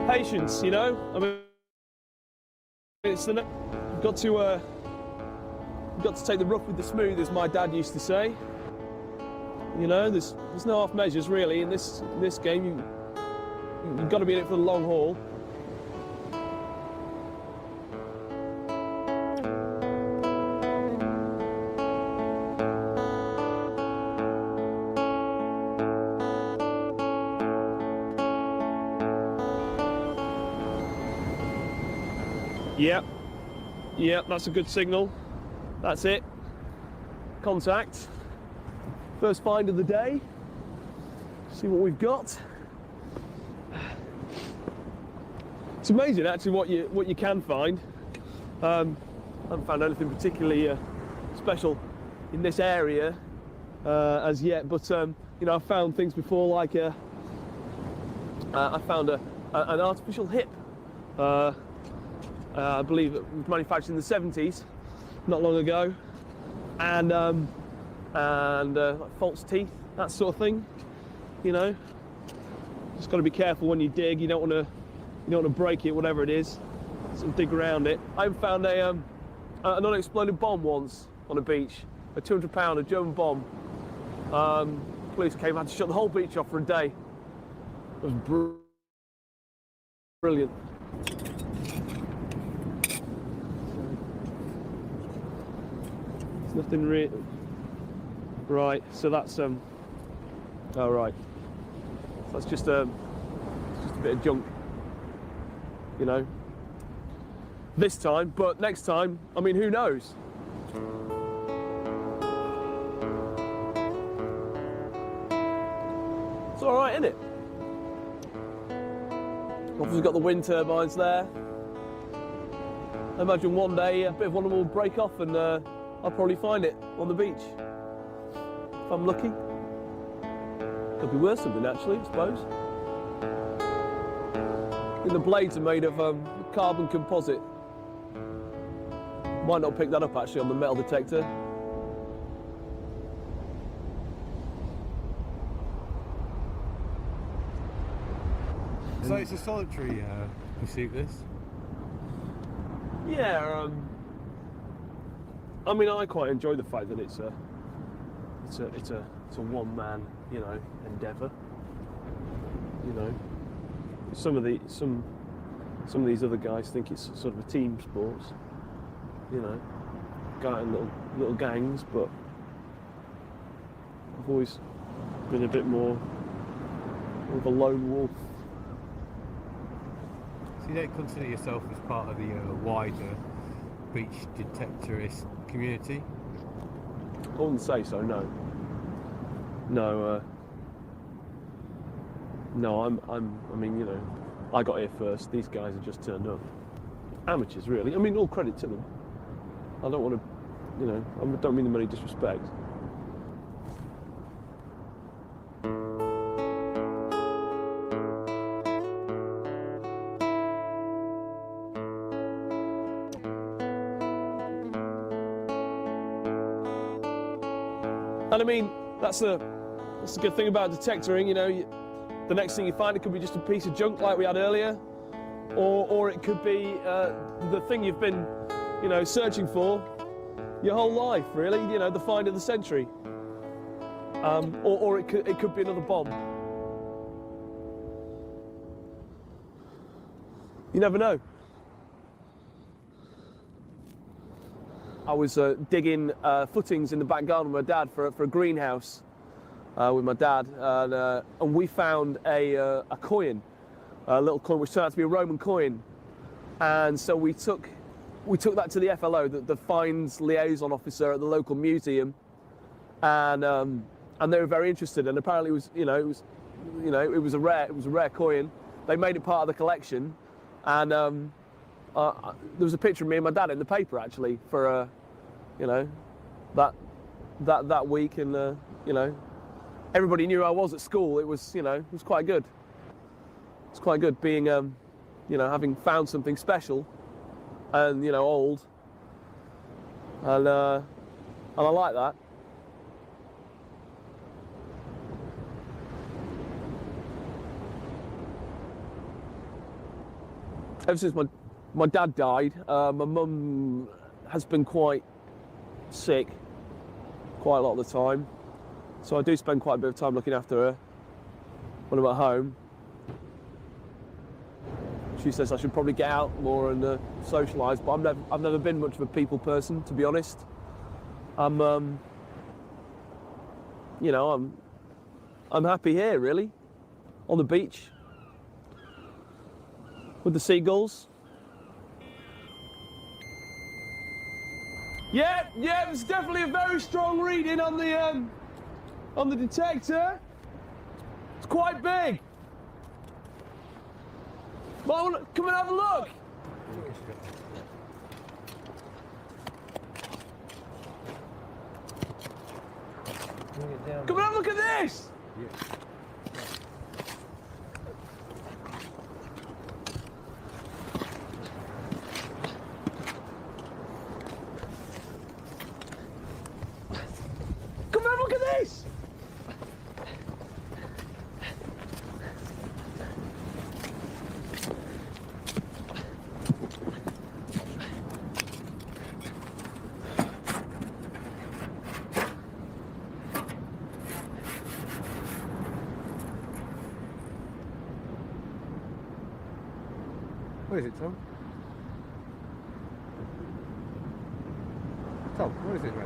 patience, you know. I mean, it's the you've got to take the rough with the smooth, as my dad used to say. You know, there's no half measures really in this game. You've got to be in it for the long haul. Yep, that's a good signal. That's it. Contact. First find of the day. See what we've got. It's amazing actually what you can find. I haven't found anything particularly special in this area as yet, but you know, I've found things before, like I found an artificial hip. I believe it was manufactured in the 70s, not long ago, and like false teeth, that sort of thing. You know, just got to be careful when you dig. You don't want to break it, whatever it is. Sort of dig around it. I found an unexploded bomb once on a beach, a 200-pounder German bomb. Police came, had to shut the whole beach off for a day. It was brilliant. There's nothing real. Right, so that's oh right. So that's just a bit of junk, you know. This time, but next time, I mean, who knows? It's all right, isn't it? Obviously got the wind turbines there. I imagine one day a bit of one of them will break off and I'll probably find it on the beach. If I'm lucky. Could be worth something actually, I suppose. I think the blades are made of carbon composite. Might not pick that up actually on the metal detector. So it's a solitary pursuit, this? Yeah, I mean, I quite enjoy the fact that it's a one-man, you know, endeavour. You know, some of these other guys think it's sort of a team sport. You know, go out in little gangs, but I've always been a bit more of a lone wolf. So you don't consider yourself as part of the wider beach detectorist community? I wouldn't say so, no. No, I mean, you know, I got here first. These guys have just turned up. Amateurs, really. I mean, all credit to them. I don't want to, you know, I don't mean them any disrespect. And I mean, that's the good thing about detectoring, you know, the next thing you find, it could be just a piece of junk like we had earlier, or it could be the thing you've been, you know, searching for your whole life, really, you know, the find of the century. Or it could be another bomb. You never know. I was digging footings in the back garden with my dad for a greenhouse with my dad, and we found a coin, a little coin which turned out to be a Roman coin, and so we took that to the FLO, the Finds Liaison Officer at the local museum, and they were very interested, and apparently it was a rare coin. They made it part of the collection, and there was a picture of me and my dad in the paper actually for you know, that week, and you know, everybody knew who I was at school. It was, you know, it was quite good. It's quite good being you know, having found something special and, you know, old, and I like that. ever since my dad died, my mum has been quite sick quite a lot of the time. So I do spend quite a bit of time looking after her when I'm at home. She says I should probably get out more and socialise, but I've never been much of a people person, to be honest. I'm happy here, really, on the beach with the seagulls. Yeah, there's definitely a very strong reading on the detector. It's quite big. Well, come and have a look. Come and have a look at this. Come and have a look at this. What is it, Tom? Tom, what is it, mate?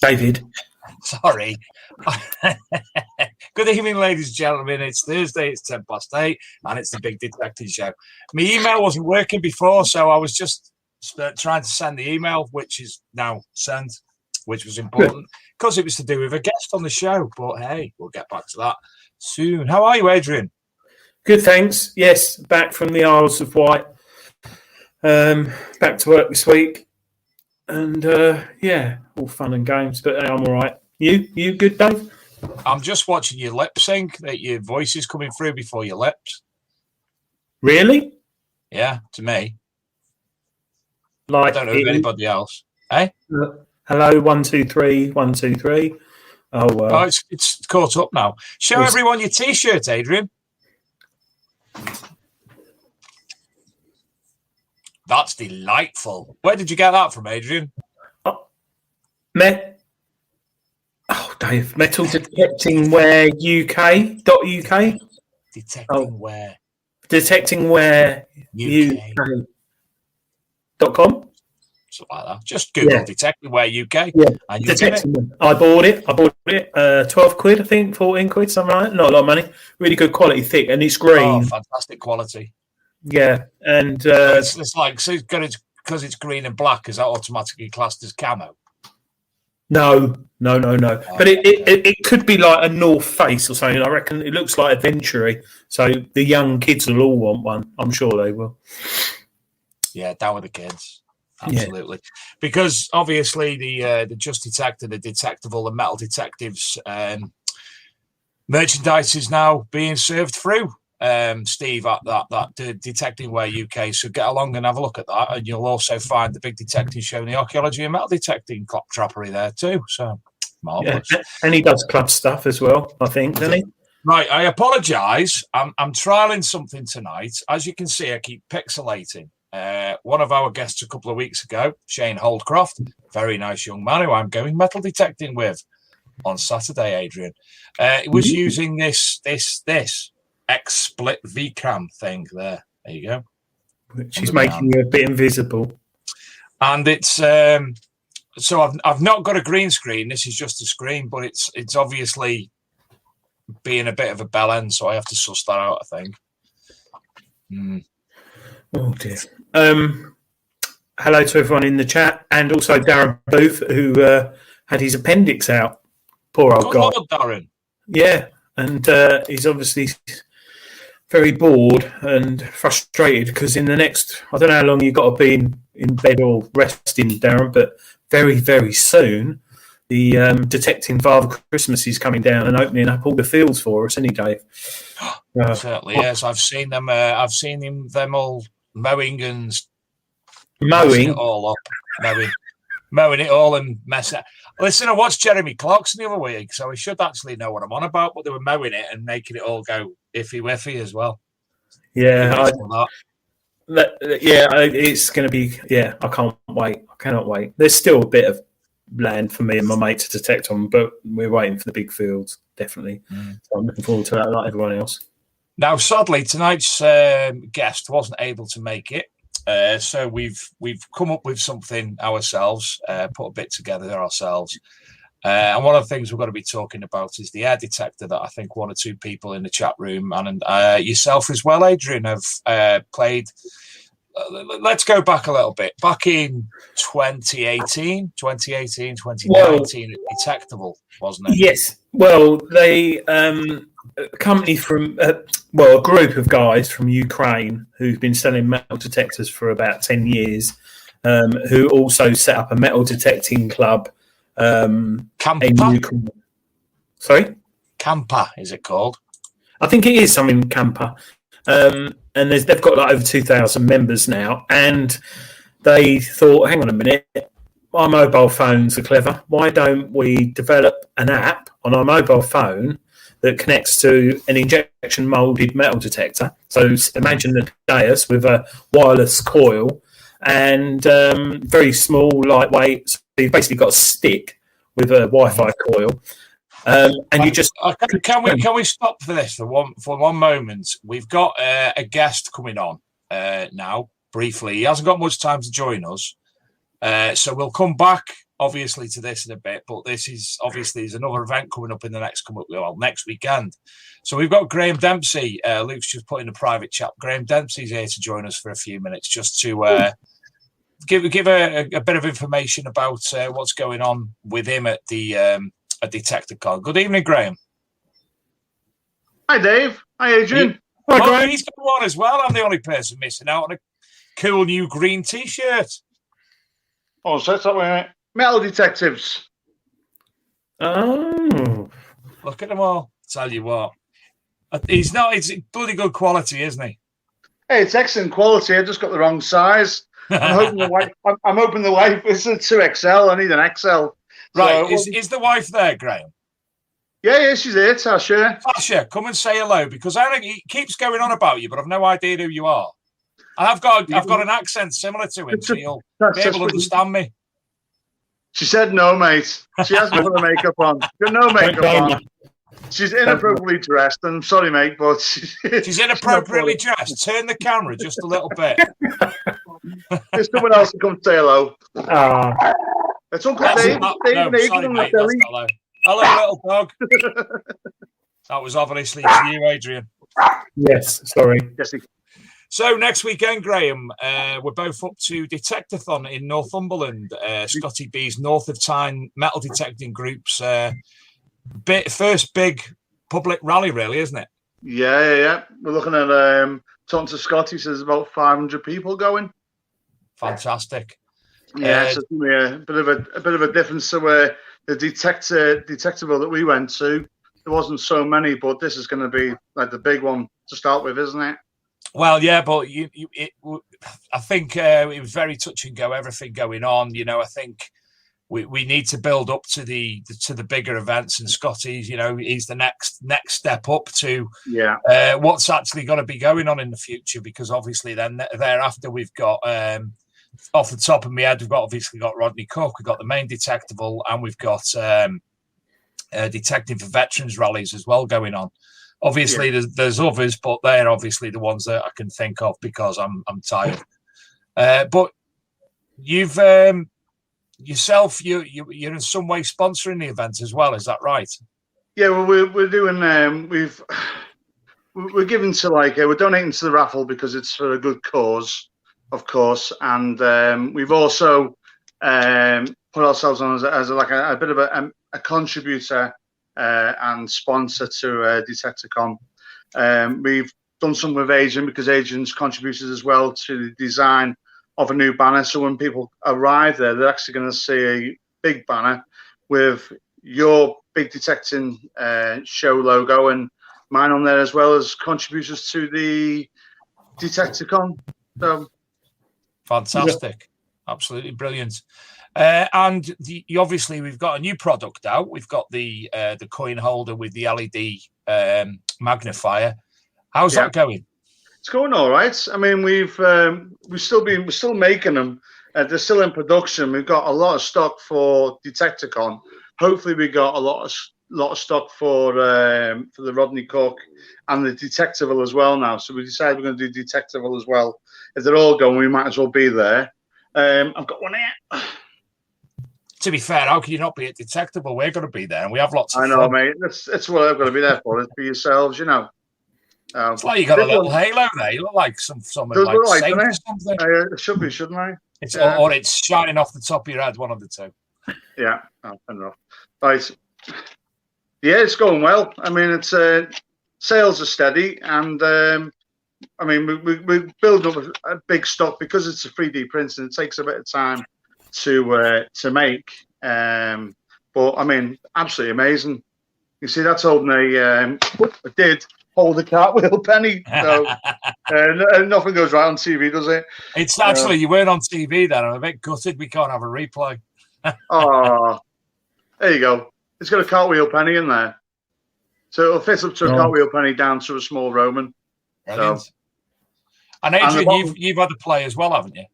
David. Sorry. Good evening, ladies and gentlemen. It's Thursday, it's 8:10, and it's the Big Detective Show. My email wasn't working before, so I was just trying to send the email, which is now sent, which was important because it was to do with a guest on the show. But hey, we'll get back to that soon. How are you, Adrian? Good, thanks. Yes, back from the Isles of Wight. Back to work this week. And yeah, all fun and games, but hey, I'm all right. You good, Dave? I'm just watching your lip sync, that your voice is coming through before your lips. Really? Yeah, to me. Like, I don't know if anybody else. Eh? Hello, 1 2 3 1 2 3. Oh well. Oh, it's caught up now. Show everyone your T-shirt, Adrian. That's delightful. Where did you get that from, Adrian? Dave, Metal Detecting Wear UK.uk. Detecting Wear. Detecting Wear UK.com. Something like that. Just Google Detecting Wear UK. Yeah. And Detecting. I bought it. 12 quid, I think, 14 quid, something like that. Not a lot of money. Really good quality, thick, and it's green. Oh, fantastic quality. Yeah, and it's like, so because it's green and black, is that automatically classed as camo? No. Oh, but it could be like a North Face or something. I reckon it looks like adventure-y. So the young kids will all want one. I'm sure they will. Yeah, down with the kids. Absolutely. Yeah. Because obviously the Just Detector, the Detectable, the Metal Detectives merchandise is now being served through Steve at that Detecting Wear UK. So get along and have a look at that, and you'll also find the big detecting show in the archaeology and metal detecting trappery there too. So marvelous. Yeah. And he does club stuff as well, I think, doesn't he? Right, I apologise. I'm trialling something tonight. As you can see, I keep pixelating. One of our guests a couple of weeks ago, Shane Holdcroft, very nice young man who I'm going metal detecting with on Saturday, Adrian. Was using this X-Split V-Cam thing there. There you go. She's making you a bit invisible. And it's so I've not got a green screen. This is just a screen, but it's obviously being a bit of a bell end, so I have to suss that out, I think. Oh dear. Hello to everyone in the chat, and also Darren Booth, who had his appendix out. Poor old guy. Lord, Darren. Yeah, and he's obviously very bored and frustrated because in the next, I don't know how long you've got to be in bed or resting, Darren, but very, very soon the Detecting Father Christmas is coming down and opening up all the fields for us, isn't he, Dave? Certainly, yes. I've seen them. Them all mowing and Mowing it all up, mowing it all and messing. Listen, I watched Jeremy Clarkson the other week, so I should actually know what I'm on about. But they were mowing it and making it all go iffy wiffy as well. Yeah, it's going to be. Yeah, I can't wait. I cannot wait. There's still a bit of land for me and my mate to detect on, but we're waiting for the big fields, definitely. So I'm looking forward to that, like everyone else. Now, sadly, tonight's guest wasn't able to make it, so we've come up with something ourselves, put a bit together ourselves. And one of the things we're going to be talking about is the Air Detector that I think one or two people in the chat room and yourself as well, Adrian, have played. Let's go back a little bit. Back in 2018, 2019, Detectable, wasn't it? Yes. Well, they a company from a group of guys from Ukraine who've been selling metal detectors for about 10 years, who also set up a metal detecting club. Campa? Sorry? Campa, is it called? I think it is something Campa. And they've got like over 2,000 members now. And they thought, hang on a minute, our mobile phones are clever. Why don't we develop an app on our mobile phone that connects to an injection molded metal detector? So imagine the dais with a wireless coil and very small, lightweight. So you've basically got a stick with a Wi-Fi coil. And you just can we stop for this for one moment? We've got a guest coming on now briefly. He hasn't got much time to join us, so we'll come back obviously to this in a bit. But this is obviously there's another event coming up in the next weekend. So we've got Graham Dempsey. Luke's just put in a private chat. Graham Dempsey's here to join us for a few minutes just to give a bit of information about what's going on with him at the. A Detectorcon. Good evening, Graham. Hi, Dave. Hi, Adrian. Hi, Graham. He's got one as well. I'm the only person missing out on a cool new green T-shirt. Oh, so that's like metal detectives. Oh, look at them all. Tell you what, it's bloody good quality, isn't he? Hey, it's excellent quality. I just got the wrong size. I'm hoping the wife is a 2XL. I need an XL. Right, is the wife there, Graham? Yeah, she's here, Tasha. Tasha, come and say hello, because he keeps going on about you, but I've no idea who you are. And I've got an accent similar to him, so you'll be able to understand me. She said no, mate. She hasn't put her makeup on. Got no makeup on. She's inappropriately dressed. I'm sorry, mate, but she's inappropriately dressed. Turn the camera just a little bit. There's someone else to come say hello. It's Uncle Dave. Sorry, mate, that's not hello. Hello, little dog. That was obviously to you, Adrian. Yes, sorry. So next weekend, Graham, we're both up to Detectorcon in Northumberland. Scotty B's North of Tyne metal detecting group's first big public rally, really, isn't it? Yeah. We're looking at talking to Scotty. Says about 500 people going. Fantastic. Yeah, so it's gonna be a bit of a difference to the detectable that we went to. there wasn't so many, but this is going to be like the big one to start with, isn't it? Well, yeah, but I think it was very touch and go. Everything going on, I think we need to build up to the bigger events. And Scotty's, he's the next step up to what's actually going to be going on in the future. Because obviously, then thereafter we've got off the top of my head, we've obviously got Rodney Cook, we've got the main detectable, and we've got detecting for veterans rallies as well going on. Obviously, there's others, but they're obviously the ones that I can think of because I'm tired. But you've yourself, you're in some way sponsoring the event as well. Is that right? Yeah, well, we're doing. We're giving to we're donating to the raffle because it's for a good cause, of course, and we've also put ourselves on as a bit of a contributor. And sponsor to Detectorcon. We've done some with Adrian because Adrian's contributed as well to the design of a new banner. So when people arrive there, they're actually going to see a big banner with your big detecting show logo and mine on there, as well as contributors to the Detectorcon. So fantastic, absolutely brilliant. And obviously we've got a new product out. We've got the coin holder with the LED magnifier. How's that going? It's going all right. I mean, we're still making them. They're still in production. We've got a lot of stock for Detectorcon. Hopefully, we got a lot of stock for the Rodney Cook and the Detectable as well now. So we decided we're going to do Detectable as well. If they're all going, we might as well be there. I've got one here. To be fair, how can you not be at Detectable? We're going to be there, and we have lots of fun. I know, fun. mate. That's what I've got to be there for. It's for yourselves, It's like you got a little halo there. You look like someone like saint or something. It should be, shouldn't I? Or it's shining off the top of your head, one of the two. Yeah, enough. Right. Yeah, it's going well. I mean, it's sales are steady, and I mean, we build up a big stock because it's a 3D print and it takes a bit of time to make. But I mean, absolutely amazing. You see, that's holding it did hold a cartwheel penny. So nothing goes right on TV, does it? It's actually you weren't on TV then. I'm a bit gutted we can't have a replay. Oh, there you go. It's got a cartwheel penny in there, so it'll fit up to a cartwheel penny down to a small Roman. Brilliant. So, and Adrian, you've had a play as well, haven't you?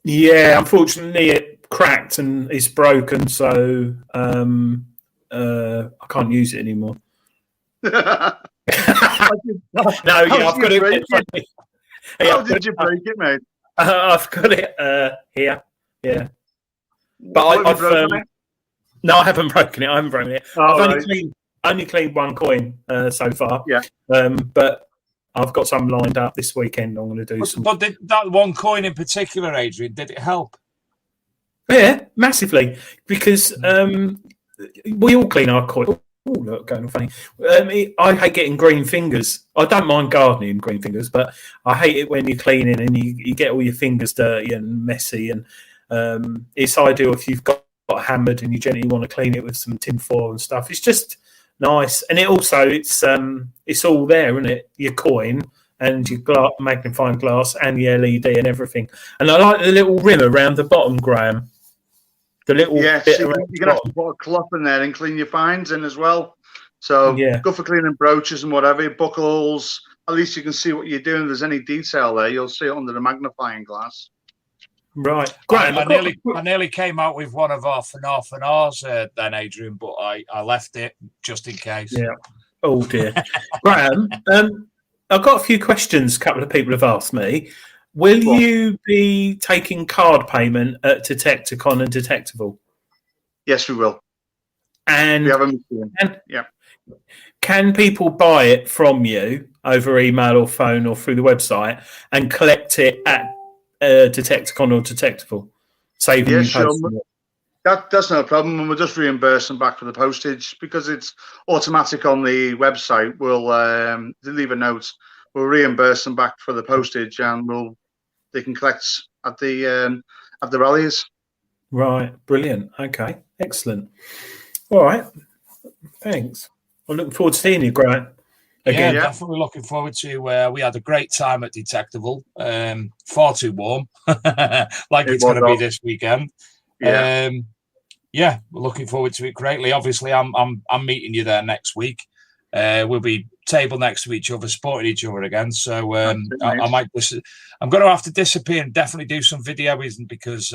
Yeah, unfortunately it cracked and it's broken, so I can't use it anymore. No, yeah, I've got it. How did you break it, mate? I've got it here. Yeah, but I've no, I haven't broken it. I haven't broken it. I've only cleaned one coin so far. Yeah, but I've got some lined up this weekend. I'm going to do some. But that one coin in particular, Adrian, did it help? Yeah, massively, because we all clean our coin. Oh, look, going funny. I hate getting green fingers. I don't mind gardening green fingers, but I hate it when you're cleaning and you get all your fingers dirty and messy. And it's ideal if you've got hammered and you gently want to clean it with some tin foil and stuff. It's just nice, and it's all there, isn't it? Your coin and your magnifying glass and the LED and everything. And I like the little rim around the bottom, Graham. The little bit you're gonna have to put a cloth in there and clean your fines in as well. So good for cleaning brooches and whatever, buckles. At least you can see what you're doing. If there's any detail there, you'll see it under the magnifying glass. Right. I nearly came out with one of our fanars then, Adrian, but I left it just in case. Yeah. Oh dear. Graham, I've got a few questions a couple of people have asked me. Will you be taking card payment at Detectorcon and Detectable? Yes, we will. And we have a machine. Yeah. Can people buy it from you over email or phone or through the website and collect it at Detectorcon or Detectable? Saving you posting it? That's no problem, and we'll just reimburse them back for the postage because it's automatic on the website. We'll leave a note. We'll reimburse them back for the postage, and they can collect at the rallies. Right, brilliant. Okay, excellent. All right, thanks. I'm looking forward to seeing you, Grant. Again. Yeah, definitely looking forward to. We had a great time at Detectable. Far too warm, like it's going to be this weekend. Yeah. Yeah, we're looking forward to it greatly. Obviously, I'm meeting you there next week. We'll be table next to each other, supporting each other again. So I might. I'm going to have to disappear and definitely do some videoing because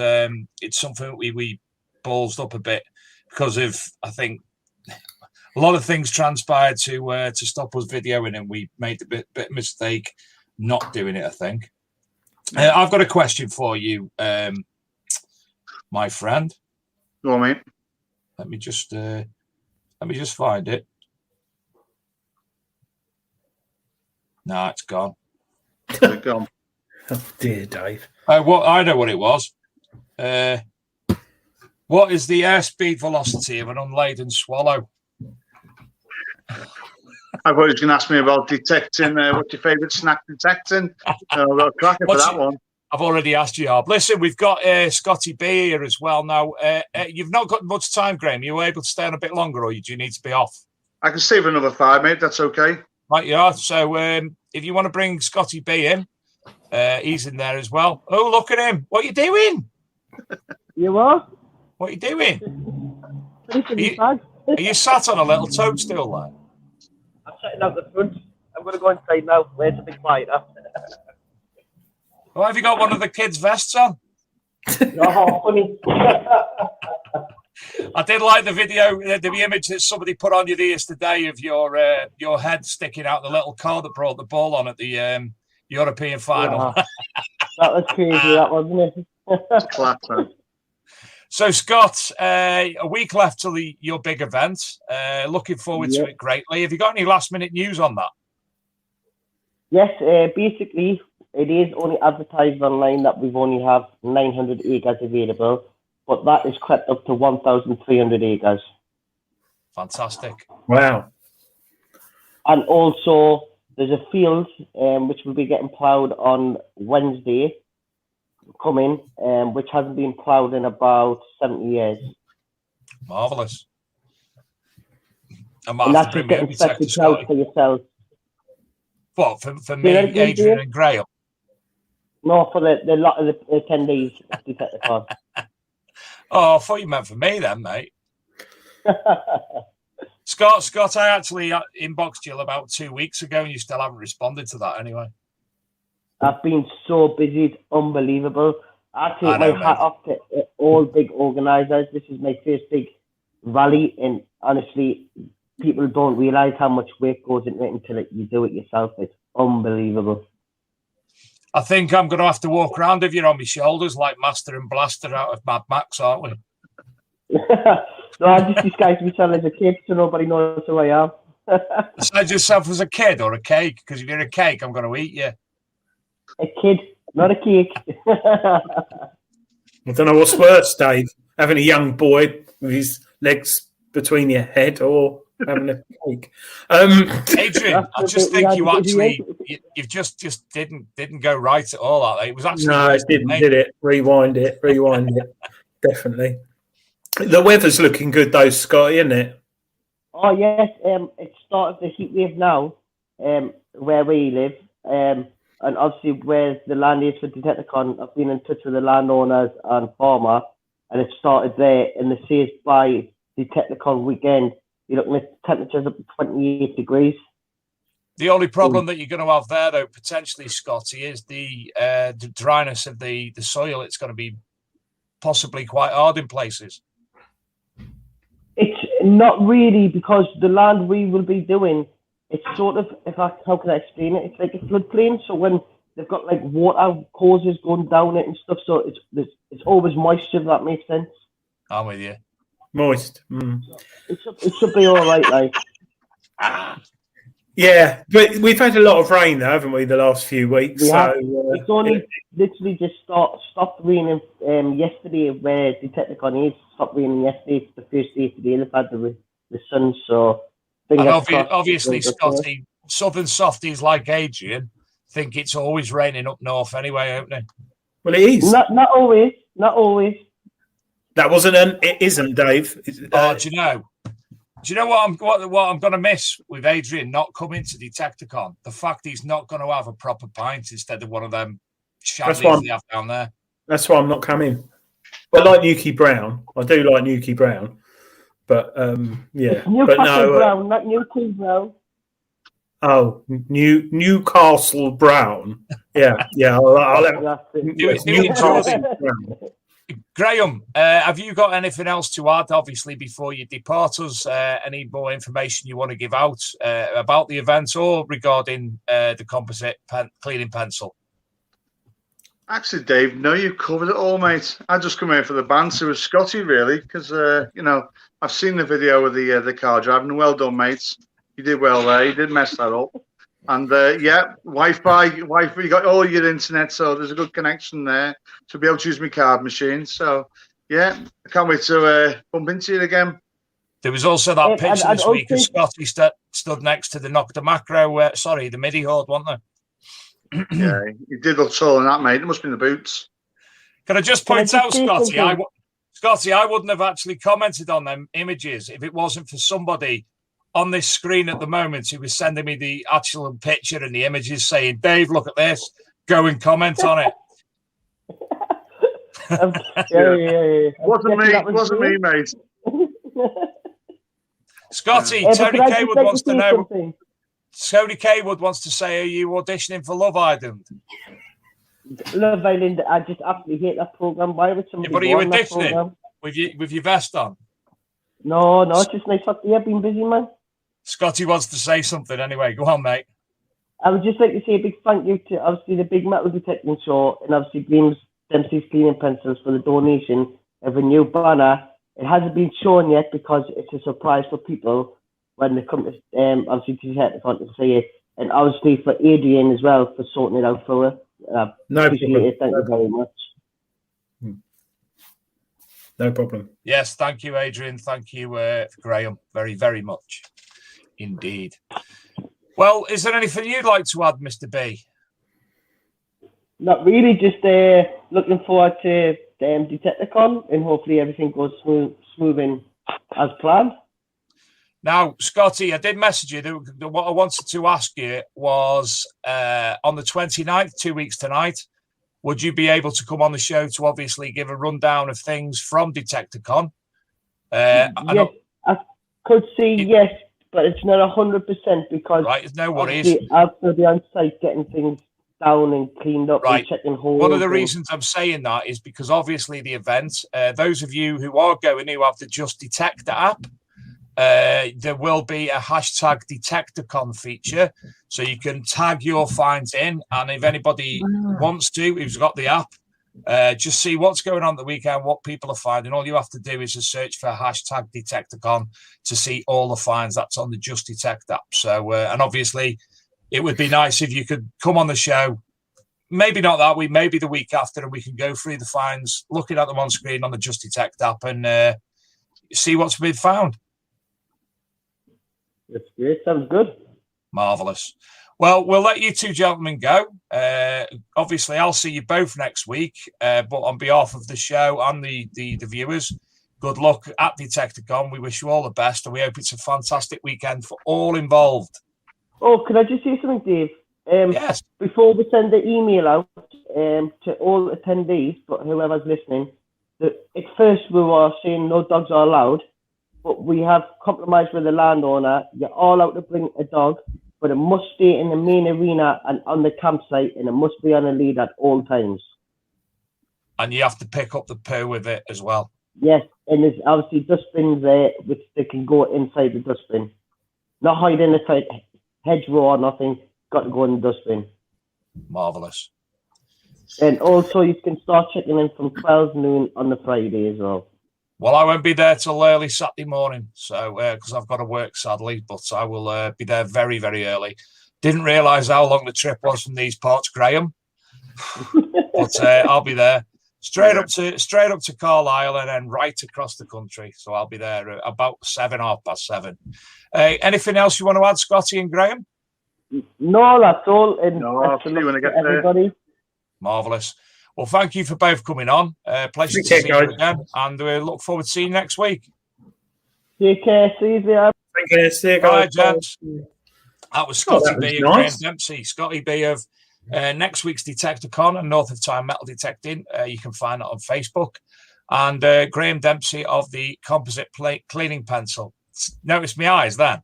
it's something we ballsed up a bit because of I think a lot of things transpired to stop us videoing, and we made a bit mistake not doing it. I think. I've got a question for you, my friend. Go on, mate. Let me just find it. No, it's gone. It's gone. Oh dear, Dave. I know what it was. What is the airspeed velocity of an unladen swallow? I thought he was going to ask me about detecting. What's your favourite snack detecting? I've got a cracker for that one. I've already asked you, Harb. Listen, we've got Scotty B here as well. Now, you've not got much time, Graham. Are you able to stay on a bit longer, or do you need to be off? I can stay for another 5, mate. That's okay. Right, you are. So if you want to bring Scotty B in, he's in there as well. Oh, look at him. What are you doing? You are? What are you doing? Are you sat on a little toadstool there? I'm sitting out the front. I'm going to go inside now. Where's a bit quieter? Well, have you got one of the kids' vests on? No, funny. I did like the video, the image that somebody put on your yesterday of your head sticking out the little car that brought the ball on at the European final. Yeah. That was crazy, that wasn't it? Clatter. So, Scott, a week left till your big event. Looking forward to it greatly. Have you got any last-minute news on that? Yes, basically, it is only advertised online that we've only have 900 acres available, but that is crept up to 1,300 acres. Fantastic. Wow. And also, there's a field which will be getting ploughed on Wednesday coming, which hasn't been ploughed in about 70 years. Marvellous. And that's just getting specially ploughed for yourself. What, for me, Adrian and Graham? No, for the lot of the attendees at Detectorcon. Oh, I thought you meant for me then, mate. Scott, I actually inboxed you about 2 weeks ago and you still haven't responded to that anyway. I've been so busy, it's unbelievable. I take my hat off to all big organisers. This is my first big rally, and honestly, people don't realise how much work goes into it until you do it yourself. It's unbelievable. I think I'm going to have to walk around with you on my shoulders like Master and Blaster out of Mad Max, aren't we? No, I just disguise myself as a kid so nobody knows who I am. Disguise yourself as a kid or a cake? Because if you're a cake, I'm going to eat you. A kid, not a cake. I don't know what's worse, Dave. Having a young boy with his legs between your head or having a cake. Adrian, I just think you just didn't go right at all. Like that. It was actually no, it didn't. Did it? Rewind it. Definitely. The weather's looking good though, Scotty, isn't it? Oh yes, it's started the heat wave now, where we live, and obviously where the land is for Detectorcon. I've been in touch with the landowners and farmer, and it started there. And they say by Detectorcon weekend, you're looking at temperatures up to 28 degrees. The only problem that you're going to have there, though, potentially, Scotty, is the dryness of the soil. It's going to be possibly quite hard in places. It's not really, because the land we will be doing, it's sort of, how can I explain it? It's like a floodplain. So when they've got like water courses going down it and stuff, so it's always moisture, if that makes sense. I'm with you. Moist. It should be all right, like. Yeah, but we've had a lot of rain, though, haven't we, the last few weeks? It's only literally just stopped raining yesterday, where Detectorcon is. Stopped raining yesterday. It's the first day today they've had the sun, so... And obviously, Scotty, southern softies like Adrian think it's always raining up north anyway, don't they? Well, it is. Not always. Not always. That wasn't it isn't, Dave. Do you know? Do you know what I'm going to miss with Adrian not coming to Detectorcon? The fact he's not going to have a proper pint instead of one of them shandies they have down there. That's why I'm not coming. I like Nuki Brown. I do like Nuki Brown, but yeah. But no, Brown, not Nuki Brown. Oh, Newcastle Brown. Yeah. I'll have Newcastle Brown. Graham, have you got anything else to add, obviously, before you depart us? Any more information you want to give out about the event or regarding the composite cleaning pencil? Actually, Dave, no, you've covered it all, mate. I just come here for the banter with Scotty, really, because, I've seen the video of the car driving. Well done, mates. You did well there. You didn't mess that up. And, Wi-Fi, you got all your internet, so there's a good connection there to be able to use my card machine. So, yeah, I can't wait to bump into you again. There was also that picture this week of Scotty stood next to the Nocta Macro, the MIDI Horde, wasn't there? Yeah, you did look tall in that, mate. It must be in the boots. Can I just point out, Scotty, I wouldn't have actually commented on them images if it wasn't for somebody on this screen at the moment who was sending me the actual picture and the images saying, Dave, look at this. Go and comment on it. Yeah. Wasn't me, mate. Scotty, Tony Kaywood wants to know. Something. Tony Kaywood wants to say, are you auditioning for Love Island? Love Island, I just absolutely hate that program. Why would somebody but are you auditioning with your vest on? No, it's just nice. I've been busy, man. Scotty wants to say something anyway. Go on, mate. I would just like to say a big thank you to, obviously, the Big Metal Detecting Show and obviously Dempsey's Cleaning Pencils for the donation of a new banner. It hasn't been shown yet because it's a surprise for people when they come to, obviously, to Detectorcon to see it. And obviously for Adrian as well for sorting it out for her. No problem. Thank you very much. No problem. Yes, thank you, Adrian. Thank you, Graham, very, very much indeed. Well, is there anything you'd like to add, Mr. B? Not really, just looking forward to Detectorcon and hopefully everything goes smoothing as planned. Now, Scotty, I did message you. What I wanted to ask you was on the 29th, 2 weeks tonight, would you be able to come on the show to obviously give a rundown of things from Detectorcon? Yes, I could say yes, but it's not 100% because no worries. I'll be on site getting things down and cleaned up and checking holes. One of the reasons I'm saying that is because obviously the event, those of you who are going who have the Just Detector app, there will be a hashtag Detectorcon feature, so you can tag your finds in, and if anybody wants to, who's got the app, just see what's going on the weekend, what people are finding. All you have to do is just search for hashtag Detectorcon to see all the finds that's on the Just Detect app. So, and obviously, it would be nice if you could come on the show. Maybe not that week, maybe the week after, and we can go through the finds, looking at them on screen on the Just Detect app, and see what's been found. That's great. Sounds good. Marvellous. Well, we'll let you two gentlemen go. Obviously, I'll see you both next week. But on behalf of the show and the viewers, good luck at Detectorcon. We wish you all the best, and we hope it's a fantastic weekend for all involved. Oh, could I just say something, Dave? Yes. Before we send the email out to all attendees, but whoever's listening, at first we were saying no dogs are allowed. But we have compromised with the landowner. You're all out to bring a dog, but it must stay in the main arena and on the campsite, and it must be on a lead at all times. And you have to pick up the poo with it as well. Yes, and there's obviously dustbins there, which they can go inside the dustbin. Not hide in the hedgerow or nothing. Got to go in the dustbin. Marvellous. And also, you can start checking in from 12 noon on the Friday as well. Well, I won't be there till early Saturday morning, so because I've got to work, sadly, but I will be there very, very early. Didn't realise how long the trip was from these parts, Graham, but I'll be there straight up to Carlisle and then right across the country. So I'll be there about 7:30. Anything else you want to add, Scotty and Graham? No, that's all. And I'll see you when I get everybody. there. Marvellous. Well, thank you for both coming on. Pleasure to see you again, and we look forward to seeing you next week. Take care. See you there. Take care. See you All right, guys. gents. That was Scotty that was B of nice. Graham Dempsey. Scotty B of next week's Detectorcon and North of Time Metal Detecting. You can find it on Facebook. And Graham Dempsey of the composite plate cleaning pencil. Notice my eyes then.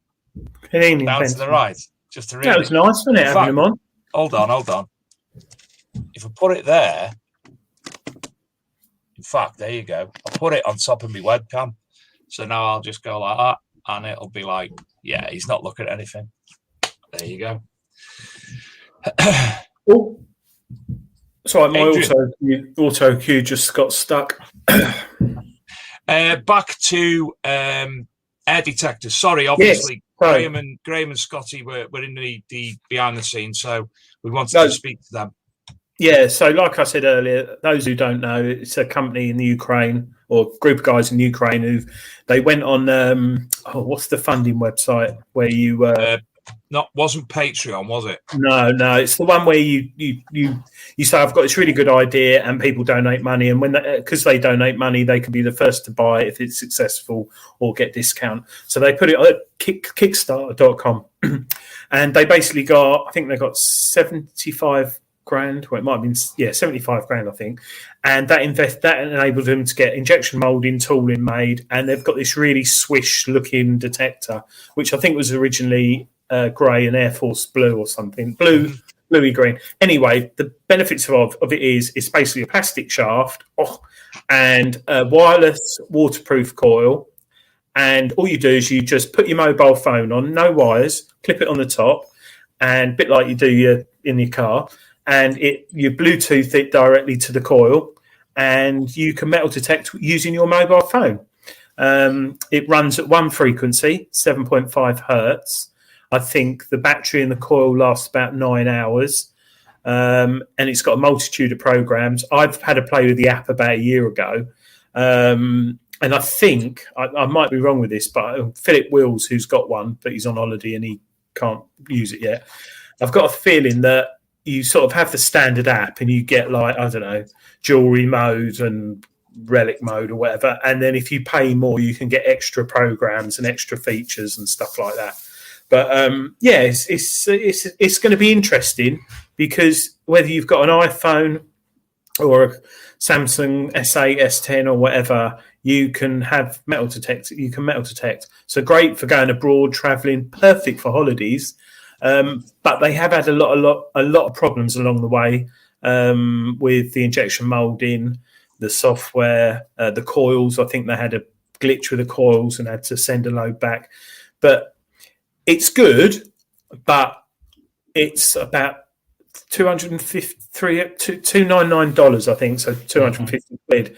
Cleaning Down pencil. to the right. Just to read That was nice, wasn't it, having them on? Hold on. If I put it there, in fact, there you go. I'll put it on top of my webcam. So now I'll just go like that, and it'll be like, yeah, he's not looking at anything. There you go. Oh. Sorry, my auto cue just got stuck. Back to Air Detector. Sorry, obviously, yes. Graham and Scotty were in the behind the scenes, so we wanted to speak to them. Yeah, so like I said earlier, those who don't know, it's a company in the Ukraine or group of guys in Ukraine they went on what's the funding website where you wasn't Patreon, was it? No, it's the one where you say I've got this really good idea and people donate money, and when because they donate money, they can be the first to buy it if it's successful or get discount. So they put it on Kickstarter.com, and they basically I think they got 75 grand. Well, it might have been 75 grand, I think, and that enabled them to get injection molding tooling made, and they've got this really swish looking detector, which I think was originally grey and Air Force blue or something, bluey green. Anyway, the benefits of it is it's basically a plastic shaft and a wireless waterproof coil, and all you do is you just put your mobile phone on, no wires, clip it on the top, and a bit like you do in your car, and you Bluetooth it directly to the coil, and you can metal detect using your mobile phone. It runs at one frequency, 7.5 hertz. I think the battery in the coil lasts about 9 hours, and it's got a multitude of programs. I've had a play with the app about a year ago, and I think I might be wrong with this, but Philip Wills, who's got one, but he's on holiday and he can't use it yet. I've got a feeling that you sort of have the standard app and you get like, I don't know, jewelry mode and relic mode or whatever, and then if you pay more, you can get extra programs and extra features and stuff like that. But it's going to be interesting because whether you've got an iPhone or a Samsung S8, S10 or whatever, you can have metal detect. You can metal detect. So great for going abroad, traveling, perfect for holidays. But they have had a lot of problems along the way with the injection molding, the software, the coils. I think they had a glitch with the coils and had to send a load back. But it's good, but it's about $299, I think, so 250 quid.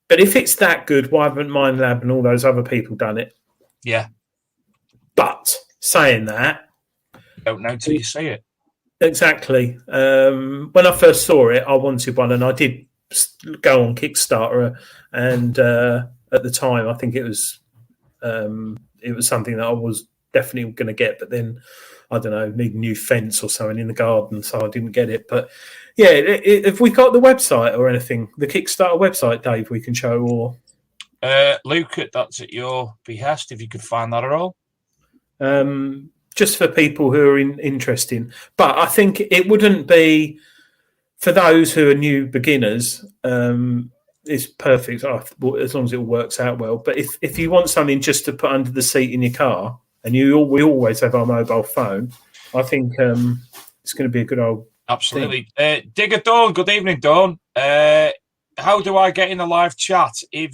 But if it's that good, why haven't Mindlab and all those other people done it? Yeah. But saying that, you don't know till you see it. Exactly. When I first saw it, I wanted one, and I did go on Kickstarter, and at the time, I think it was something that I was definitely going to get, but then I don't know, need a new fence or something in the garden, so I didn't get it. But yeah, if we got the website or anything, the Kickstarter website, Dave, we can show, or Luke, that's at your behest if you could find that at all. Just for people who are interested. But I think it wouldn't be for those who are new beginners. It's perfect as long as it works out well. But if you want something just to put under the seat in your car, and we always have our mobile phone, I think it's going to be a good old absolutely thing. Digger Dawn, good evening, Dawn. How do I get in the live chat? I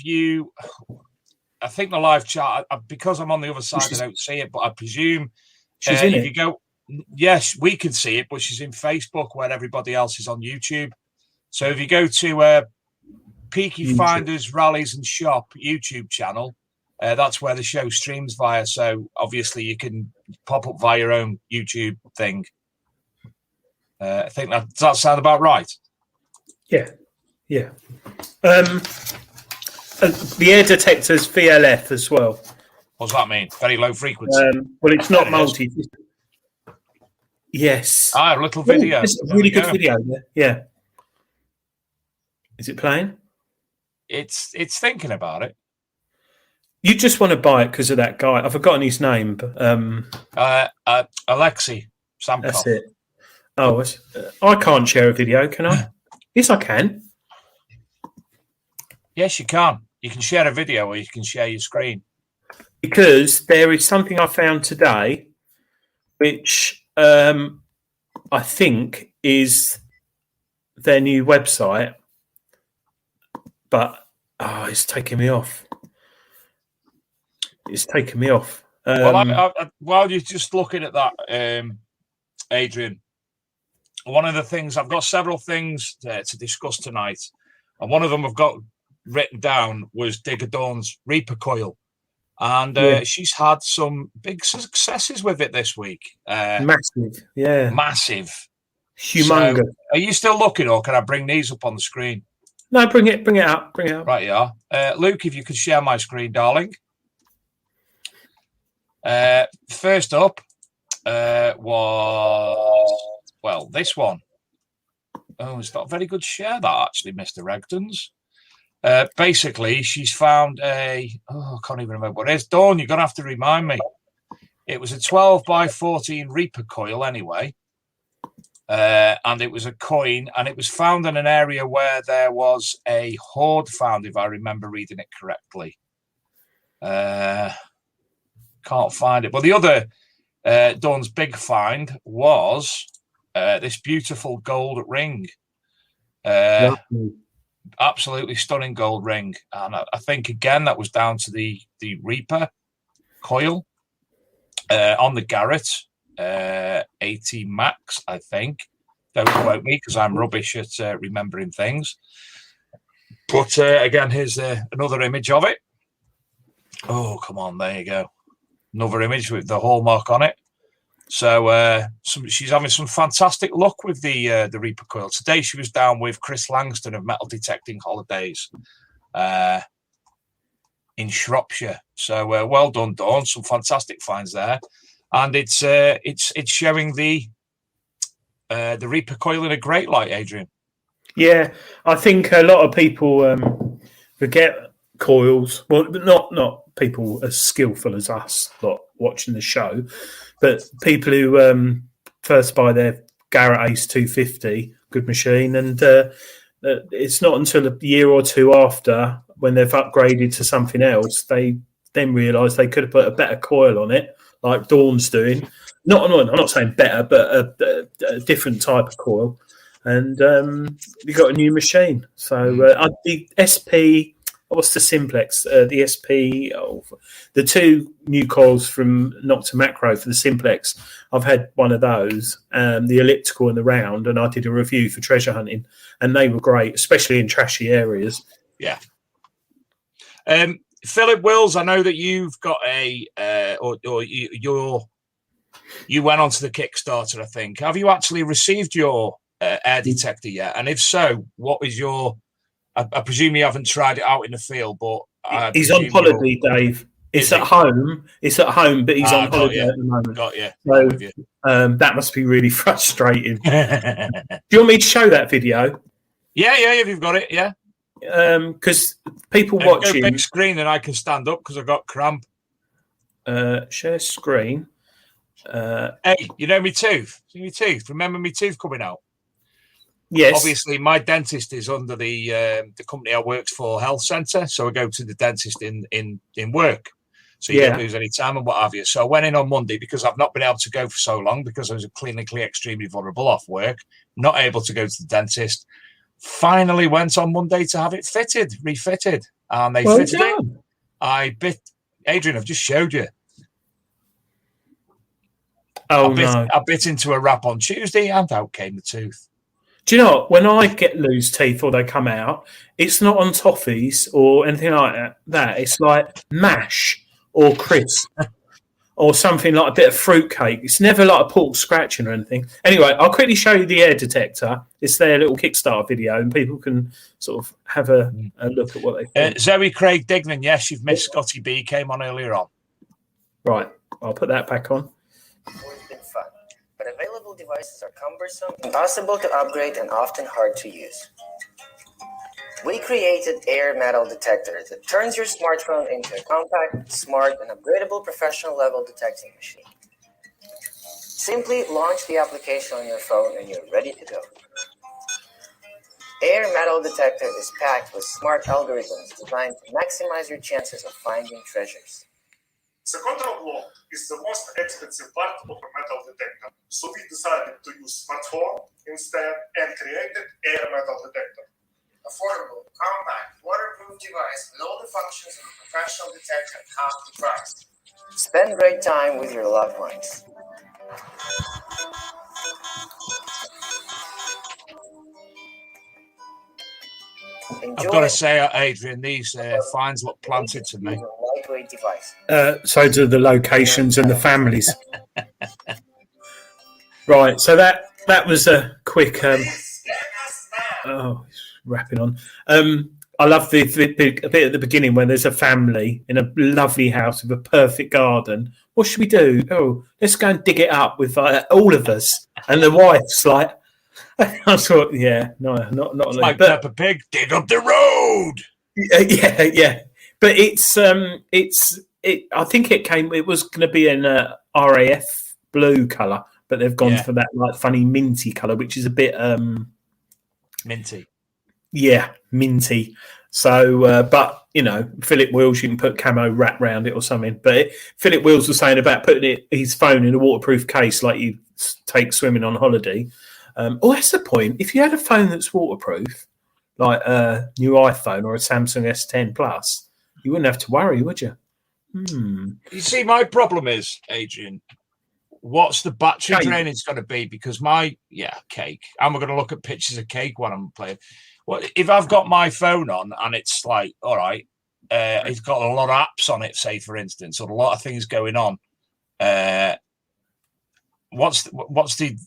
think the live chat, because I'm on the other side, I don't see it, but I presume she's in it. You go, yes, we can see it, but she's in Facebook where everybody else is on YouTube. So if you go to Peaky Finders Rallies and Shop YouTube channel, that's where the show streams via. So obviously you can pop up via your own YouTube thing. I think does that sound about right? Yeah. The Air Detector's VLF as well. What does that mean? Very low frequency. Well, it's not multi. Yes. A little video. It's a really good video. Yeah. Is it playing? It's thinking about it. You just want to buy it because of that guy. I've forgotten his name. But, Alexei Samkov. that's it. Oh, I can't share a video, can I? Yes, I can. Yes, you can. You can share a video or you can share your screen. Because there is something I found today, which I think is their new website, but it's taking me off. It's taking me off. Well, while you're just looking at that, Adrian, one of the things I've got several things to discuss tonight, and one of them I've got written down was Digger Dawn's Reaper coil, and she's had some big successes with it this week. Massive, yeah, massive, humongous. So, are you still looking, or can I bring these up on the screen? No, bring it up. Right, you are. Luke, if you could share my screen, darling. First up was this one. Oh, it's not a very good share, that actually, Mr. Regdon's. Basically, she's found I can't even remember what it is. Dawn, you're gonna have to remind me. It was a 12 by 14 Reaper coil anyway. And it was a coin, and it was found in an area where there was a hoard found, if I remember reading it correctly. Can't find it. But the other Dawn's big find was this beautiful gold ring. Absolutely stunning gold ring. And I think, again, that was down to the Reaper coil on the Garrett 80 Max, I think. Don't quote me because I'm rubbish at remembering things. But again, here's another image of it. Oh, come on. There you go. Another image with the hallmark on it. So she's having some fantastic luck with the Reaper coil. Today she was down with Chris Langston of Metal Detecting Holidays in Shropshire. So well done, Dawn. Some fantastic finds there, and it's showing the Reaper coil in a great light, Adrian. Yeah, I think a lot of people forget coils. Well, not people as skillful as us, lot watching the show, but people who first buy their Garrett Ace 250, good machine, and it's not until a year or two after, when they've upgraded to something else, they then realise they could have put a better coil on it, like Dawn's doing. I'm not saying better, but a different type of coil, and you got a new machine. So the SP. What's the simplex? The SP, the two new coils from Nocta Macro for the simplex. I've had one of those, the elliptical and the round, and I did a review for treasure hunting, and they were great, especially in trashy areas. Yeah. Philip Wills, I know that you've got you went onto the Kickstarter, I think. Have you actually received your Air Detector yet? And if so, what is your... I presume you haven't tried it out in the field, but he's on holiday, Dave. It's at home. It's at home, but he's on holiday at the moment. Got you. So that must be really frustrating. Do you want me to show that video? Yeah. If you've got it, yeah. Because people watching big screen, and I can stand up because I've got cramp. Share screen. Hey, you know me tooth? See me tooth? Remember me tooth coming out? Yes. Obviously, my dentist is under the company I worked for, Health Centre, so I go to the dentist in work, so you don't lose any time and what have you. So I went in on Monday because I've not been able to go for so long because I was clinically extremely vulnerable off work, not able to go to the dentist. Finally went on Monday to have it refitted, and they fitted it. Adrian, I've just showed you. I bit into a wrap on Tuesday, and out came the tooth. Do you know what? When I lose teeth or they come out, it's not on toffees or anything like that. It's like mash or crisp or something like a bit of fruitcake. It's never like a pork scratching or anything. Anyway, I'll quickly show you the Air Detector. It's their little Kickstarter video, and people can sort of have a look at what they think. Zoe Craig Dignan, yes, you've missed Scotty B. Came on earlier on. Right, I'll put that back on. But available devices are cumbersome, impossible to upgrade, and often hard to use. We created Air Metal Detector that turns your smartphone into a compact, smart, and upgradable professional level detecting machine. Simply launch the application on your phone and you're ready to go. Air Metal Detector is packed with smart algorithms designed to maximize your chances of finding treasures. The control block is the most expensive part of a metal detector, so we decided to use smartphone instead and created Air Metal Detector. Affordable, compact, waterproof device with all the functions of a professional detector at half the price. Spend great time with your loved ones. I've got to say, Adrian, these finds look planted to me. Lightweight device. So do the locations and the families. Right, so that was a quick. Wrapping on. I love the bit at the beginning when there's a family in a lovely house with a perfect garden. What should we do? Oh, let's go and dig it up with all of us. And the wife's like, I thought, yeah, no, not like Peppa Pig, dig up the road. Yeah. But I think it was going to be an RAF blue colour, but they've gone for that like funny minty colour, which is a bit minty. Yeah, minty. So, but you know, Philip Wills, you can put camo wrap round it or something. But Philip Wills was saying about putting his phone in a waterproof case like you take swimming on holiday. That's the point. If you had a phone that's waterproof, like a new iPhone or a Samsung S10 Plus, you wouldn't have to worry, would you? You see, my problem is, Adrian, what's the battery drainage going to be? Because cake. I'm going to look at pictures of cake when I'm playing. Well, if I've got my phone on and it's like, all right, it's got a lot of apps on it, say for instance, or a lot of things going on. What's the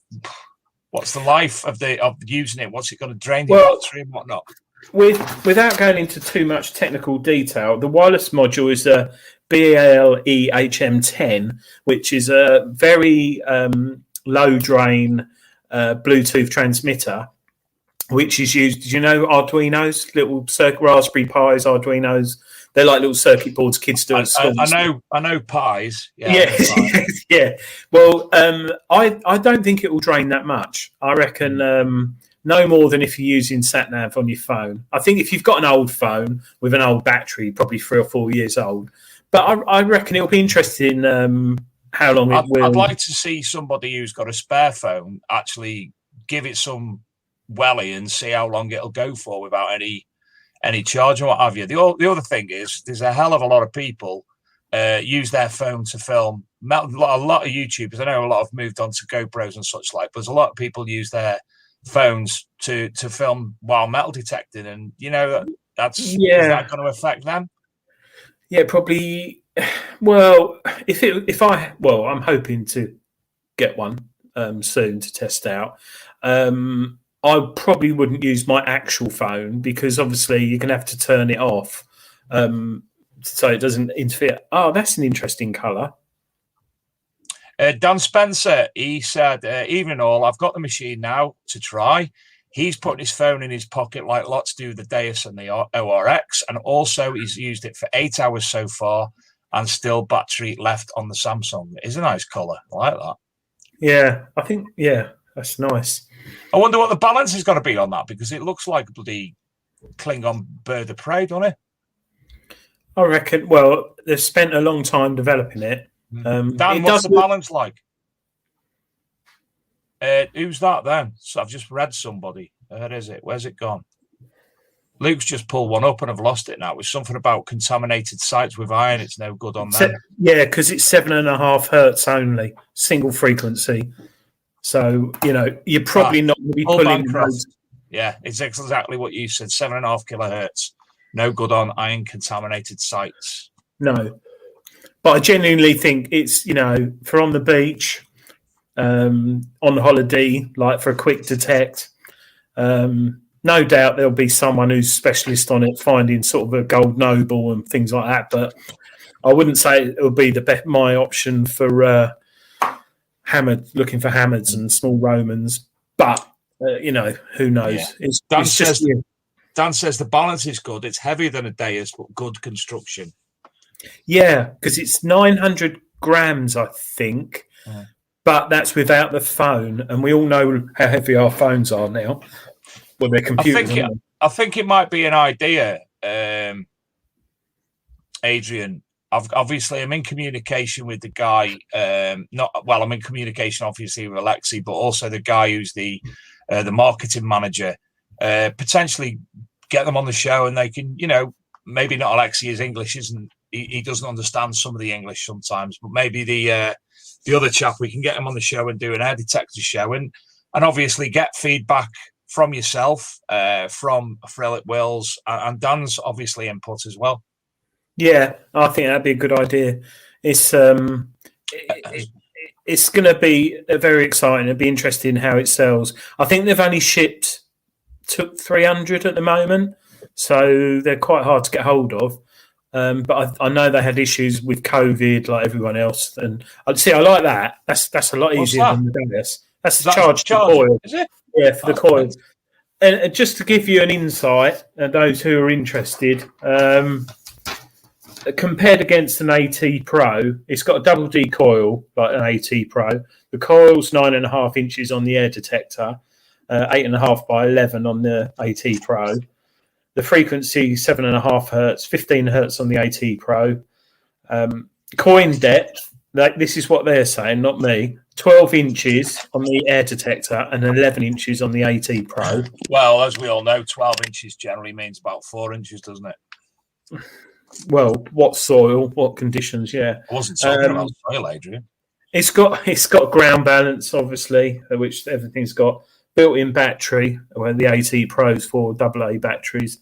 life of using it? What's it going to drain the battery and whatnot? Without going into too much technical detail, the wireless module is a BALEHM10, which is a very low drain Bluetooth transmitter, which is used. Do you know Arduinos, little Raspberry Pis, Arduinos? They're like little circuit boards kids do at school. I know pies. Yeah. Well, I don't think it will drain that much. I reckon no more than if you're using sat-nav on your phone. I think if you've got an old phone with an old battery, probably 3 or 4 years old. But I reckon it'll be interesting how long it will. I'd like to see somebody who's got a spare phone actually give it some welly and see how long it'll go for without any charge and what have you. The other thing is there's a hell of a lot of people use their phone to film. A lot of YouTubers, I know a lot have moved on to GoPros and such like, but there's a lot of people use their phones to film while metal detecting, and is that going to affect them? Yeah, probably. Well, I'm hoping to get one soon to test out. I probably wouldn't use my actual phone because obviously you're going to have to turn it off so it doesn't interfere. Oh, that's an interesting colour. Dan Spencer, he said, evening all, I've got the machine now to try. He's putting his phone in his pocket like lots do the Deus and the ORX, and also he's used it for 8 hours so far and still battery left on the Samsung. It is a nice colour. I like that. Yeah, I think, that's nice. I wonder what the balance is going to be on that because it looks like a bloody Klingon bird of prey, doesn't it? I reckon, well, they've spent a long time developing it. Dan, what's the balance like? Who's that then? So I've just read somebody. Where is it? Where's it gone? Luke's just pulled one up and I've lost it now. It's something about contaminated sites with iron. It's no good on them. Yeah, because it's 7.5 hertz only, single frequency. So, you're probably not going to be pulling those. Yeah, it's exactly what you said. 7.5 kilohertz. No good on iron contaminated sites. No. But I genuinely think it's, for on the beach, on holiday, like for a quick detect. No doubt there'll be someone who's specialist on it, finding sort of a gold noble and things like that. But I wouldn't say it would be my option for looking for hammers and small Romans. But, who knows? Yeah. Dan says the balance is good. It's heavier than a Deus, but good construction. Yeah, because it's 900 grams, I think. But that's without the phone, and we all know how heavy our phones are now. Well, they're computers. I think it might be an idea, Adrian. Obviously, I'm in communication with the guy. I'm in communication obviously with Alexi, but also the guy who's the marketing manager. Potentially get them on the show, and they can, maybe not Alexi. His English isn't. He doesn't understand some of the English sometimes, but maybe the other chap, we can get him on the show and do an Air Detector show, and obviously get feedback from yourself, from Philip Wills, and Dan's obviously input as well. Yeah, I think that'd be a good idea. It's going to be very exciting. It'll be interesting how it sells. I think they've only shipped 300 at the moment, so they're quite hard to get hold of. But I know they had issues with COVID, like everyone else. And I like that. That's a lot easier than the Deus. That's the charge to coil. Is it? Yeah, for the coil. And just to give you an insight, those who are interested, compared against an AT Pro, it's got a double D coil like an AT Pro. The coil's 9.5 inches on the Air Detector, 8.5 by 11 on the AT Pro. The frequency 7.5 hertz, 15 hertz on the AT Pro. Coin depth, this is what they're saying, not me. 12 inches on the Air Detector and 11 inches on the AT Pro. Well, as we all know, 12 inches generally means about 4 inches, doesn't it? Well, what soil, what conditions? Yeah, I wasn't talking about soil, Adrian. It's got ground balance, obviously, which everything's got. Built-in battery, where the AT Pros for AA batteries.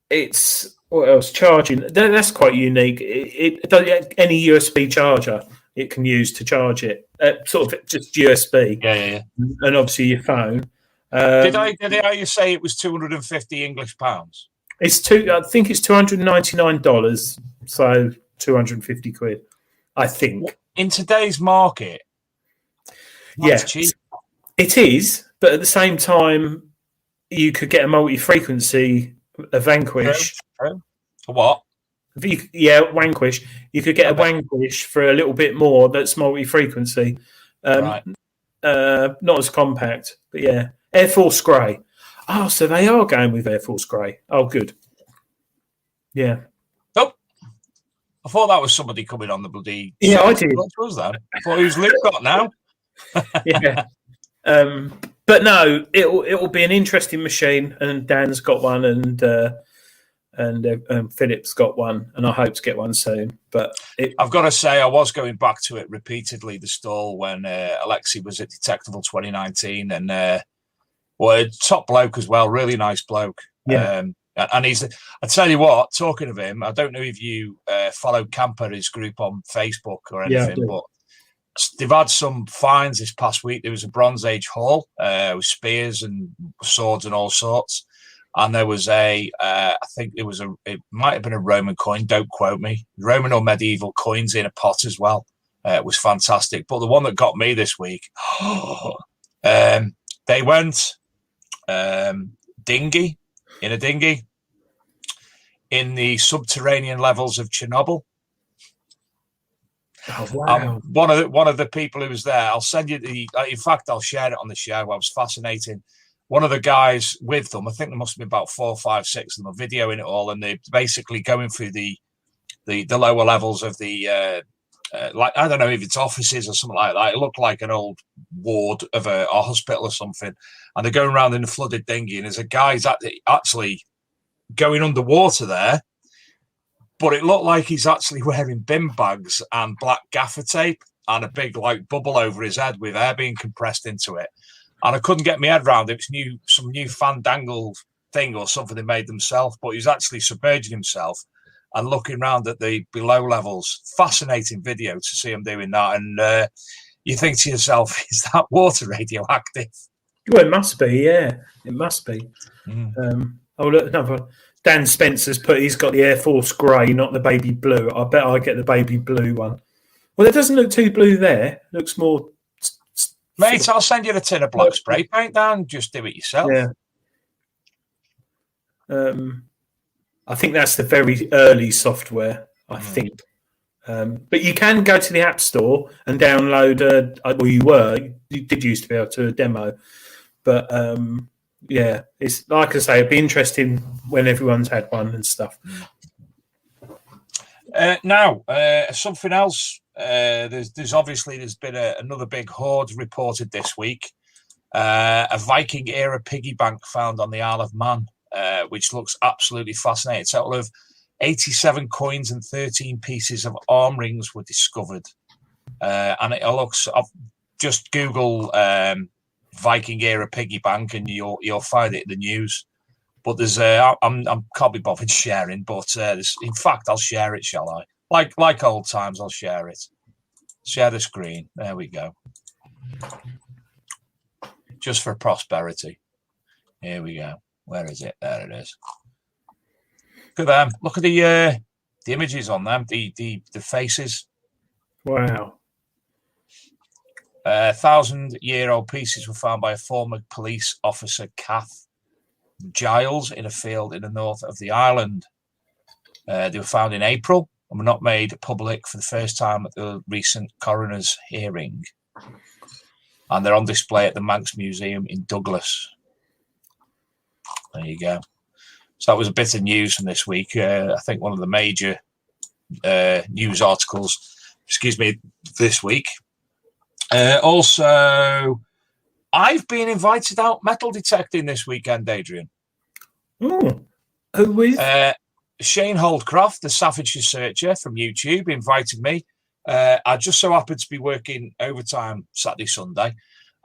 It's what else? Charging. That's quite unique. It any USB charger it can use to charge it. Sort of just USB. Yeah. And obviously your phone. Did I hear you say it was 250 English pounds? I think it's $299, so 250 quid. I think in today's market. That's cheap. It is, but at the same time, you could get a multi-frequency, a Vanquish. True. What? Vanquish. You could get a Vanquish for a little bit more. That's multi-frequency. Right. Not as compact, but yeah. Air Force Grey. Oh, so they are going with Air Force Grey. Oh, good. Yeah. Oh, I thought that was somebody coming on the bloody. Yeah, I did. What was that? I thought who's Luke got now? Yeah. But no, it will be an interesting machine, and Dan's got one, and Philip's got one, and I hope to get one soon. But I've got to say, I was going back to it repeatedly, the stall, when Alexi was at Detectable 2019, and top bloke as well, really nice bloke. Yeah. And I tell you what, talking of him, I don't know if you follow Camper, his group on Facebook or anything, but they've had some finds this past week. There was a Bronze Age haul with spears and swords and all sorts. And there was I think it might have been a Roman coin, don't quote me, Roman or medieval coins in a pot as well. It was fantastic. But the one that got me this week, they went dinghy in the subterranean levels of Chernobyl. Oh, wow. One of the people who was there, I'll send you in fact, I'll share it on the show. It was fascinating. One of the guys with them, I think there must have been about 4, 5, 6 of them, are videoing it all, and they're basically going through the lower levels of the like, I don't know if it's offices or something like that. It looked like an old ward of a hospital or something, and they're going around in a flooded dinghy, and there's a guy's actually going underwater there. But it looked like he's actually wearing bin bags and black gaffer tape and a big bubble over his head with air being compressed into it. And I couldn't get my head around it. It was some new fandangled thing or something they made themselves. But he was actually submerging himself and looking around at the below levels. Fascinating video to see him doing that. And you think to yourself, is that water radioactive? Well, it must be, yeah. It must be. Look, another one. Dan Spencer's he's got the Air Force Grey, not the baby blue. I bet I get the baby blue one. Well, it doesn't look too blue there. It looks more... Mate, I'll send you the tin of black spray paint, Dan. Just do it yourself. Yeah. I think that's the very early software. I think. But you can go to the App Store and download. You did used to be able to demo, but yeah, it's like I say, it'd be interesting when everyone's had one and stuff. Now, something else. There's been another big hoard reported this week. A Viking era piggy bank found on the Isle of Man, which looks absolutely fascinating. A total of 87 coins and 13 pieces of arm rings were discovered. And it looks, just Google Viking era piggy bank and you'll find it in the news. But there's I can't be bothered sharing, but in fact I'll share it, shall I? Like old times, I'll share it. Share the screen. There we go. Just for prosperity. Here we go. Where is it? There it is. Look at them. Look at the images on them. The faces. Wow. 1,000-year-old pieces were found by a former police officer, Kath Giles, in a field in the north of the island. They were found in April and were not made public for the first time at the recent coroner's hearing. And they're on display at the Manx Museum in Douglas. There you go. So that was a bit of news from this week. I think one of the major news articles, this week. Also, I've been invited out metal detecting this weekend, Adrian. Oh, who with? Shane Holdcroft, the Savage Researcher from YouTube, invited me. I just so happened to be working overtime Saturday, Sunday.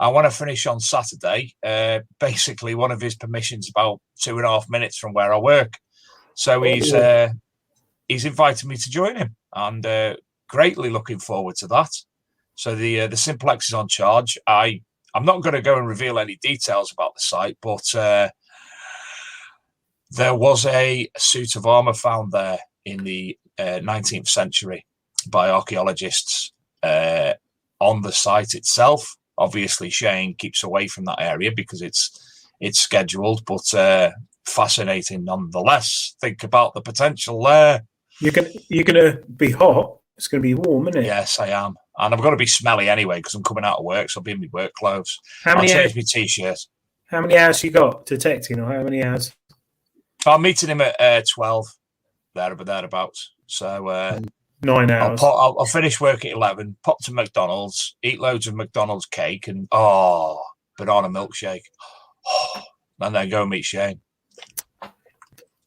I want to finish on Saturday. Basically, one of his permissions about 2.5 minutes from where I work. So he's invited me to join him, and greatly looking forward to that. So the Simplex is on charge. I'm not going to go and reveal any details about the site, but there was a suit of armour found there in the 19th century by archaeologists on the site itself. Obviously, Shane keeps away from that area because it's scheduled, but fascinating nonetheless. Think about the potential there. You're gonna be hot. It's gonna be warm, isn't it? Yes, I am, and I'm going to be smelly anyway because I'm coming out of work, so I'll be in my work clothes. I'll change my t-shirt. How many hours you got detecting, or how many hours? I'm meeting him at 12, thereabouts. So 9 hours. I'll finish work at 11, pop to McDonald's, eat loads of McDonald's cake and banana milkshake, and then go and meet Shane.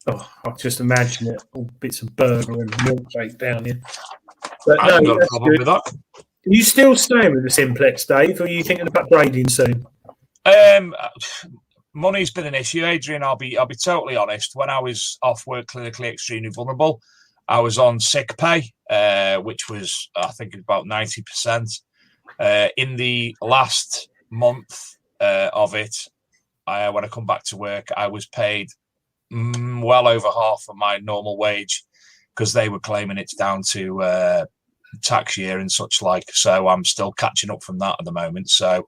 Oh, I just imagine it, all bits of burger and milkshake down here. But I haven't got a problem with that. Are you still staying with the Simplex, Dave, or are you thinking of upgrading soon? Money's been an issue, Adrian. I'll be totally honest. When I was off work clinically extremely vulnerable, I was on sick pay, which was, I think, about 90%. In the last month of it, when I come back to work, I was paid well over half of my normal wage because they were claiming it's down to tax year and such like. So I'm still catching up from that at the moment. So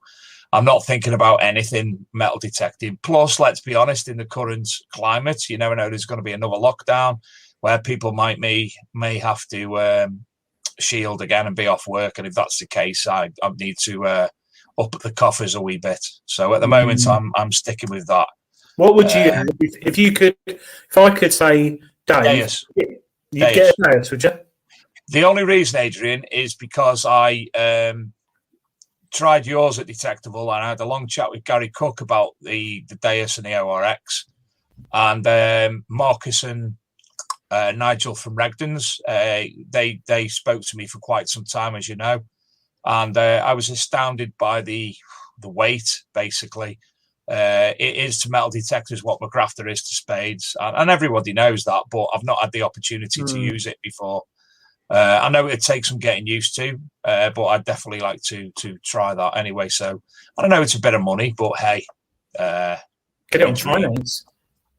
I'm not thinking about anything metal detecting. Plus, let's be honest, in the current climate, you never know, there's going to be another lockdown where people may have to shield again and be off work. And if that's the case, I need to up the coffers a wee bit. So at the moment, I'm sticking with that. What would you have if I could say, Dave, you'd get a Deus, would you? The only reason, Adrian, is because I tried yours at Detectable and I had a long chat with Gary Cook about the Deus and the ORX, and Marcus and Nigel from Regdon's, they spoke to me for quite some time, as you know, and I was astounded by the weight. Basically, it is to metal detectors what McGrafter is to spades, and everybody knows that, but I've not had the opportunity to use it before. I know it takes some getting used to, but I'd definitely like to try that anyway. So I don't know, it's a bit of money, but hey, get it on finance.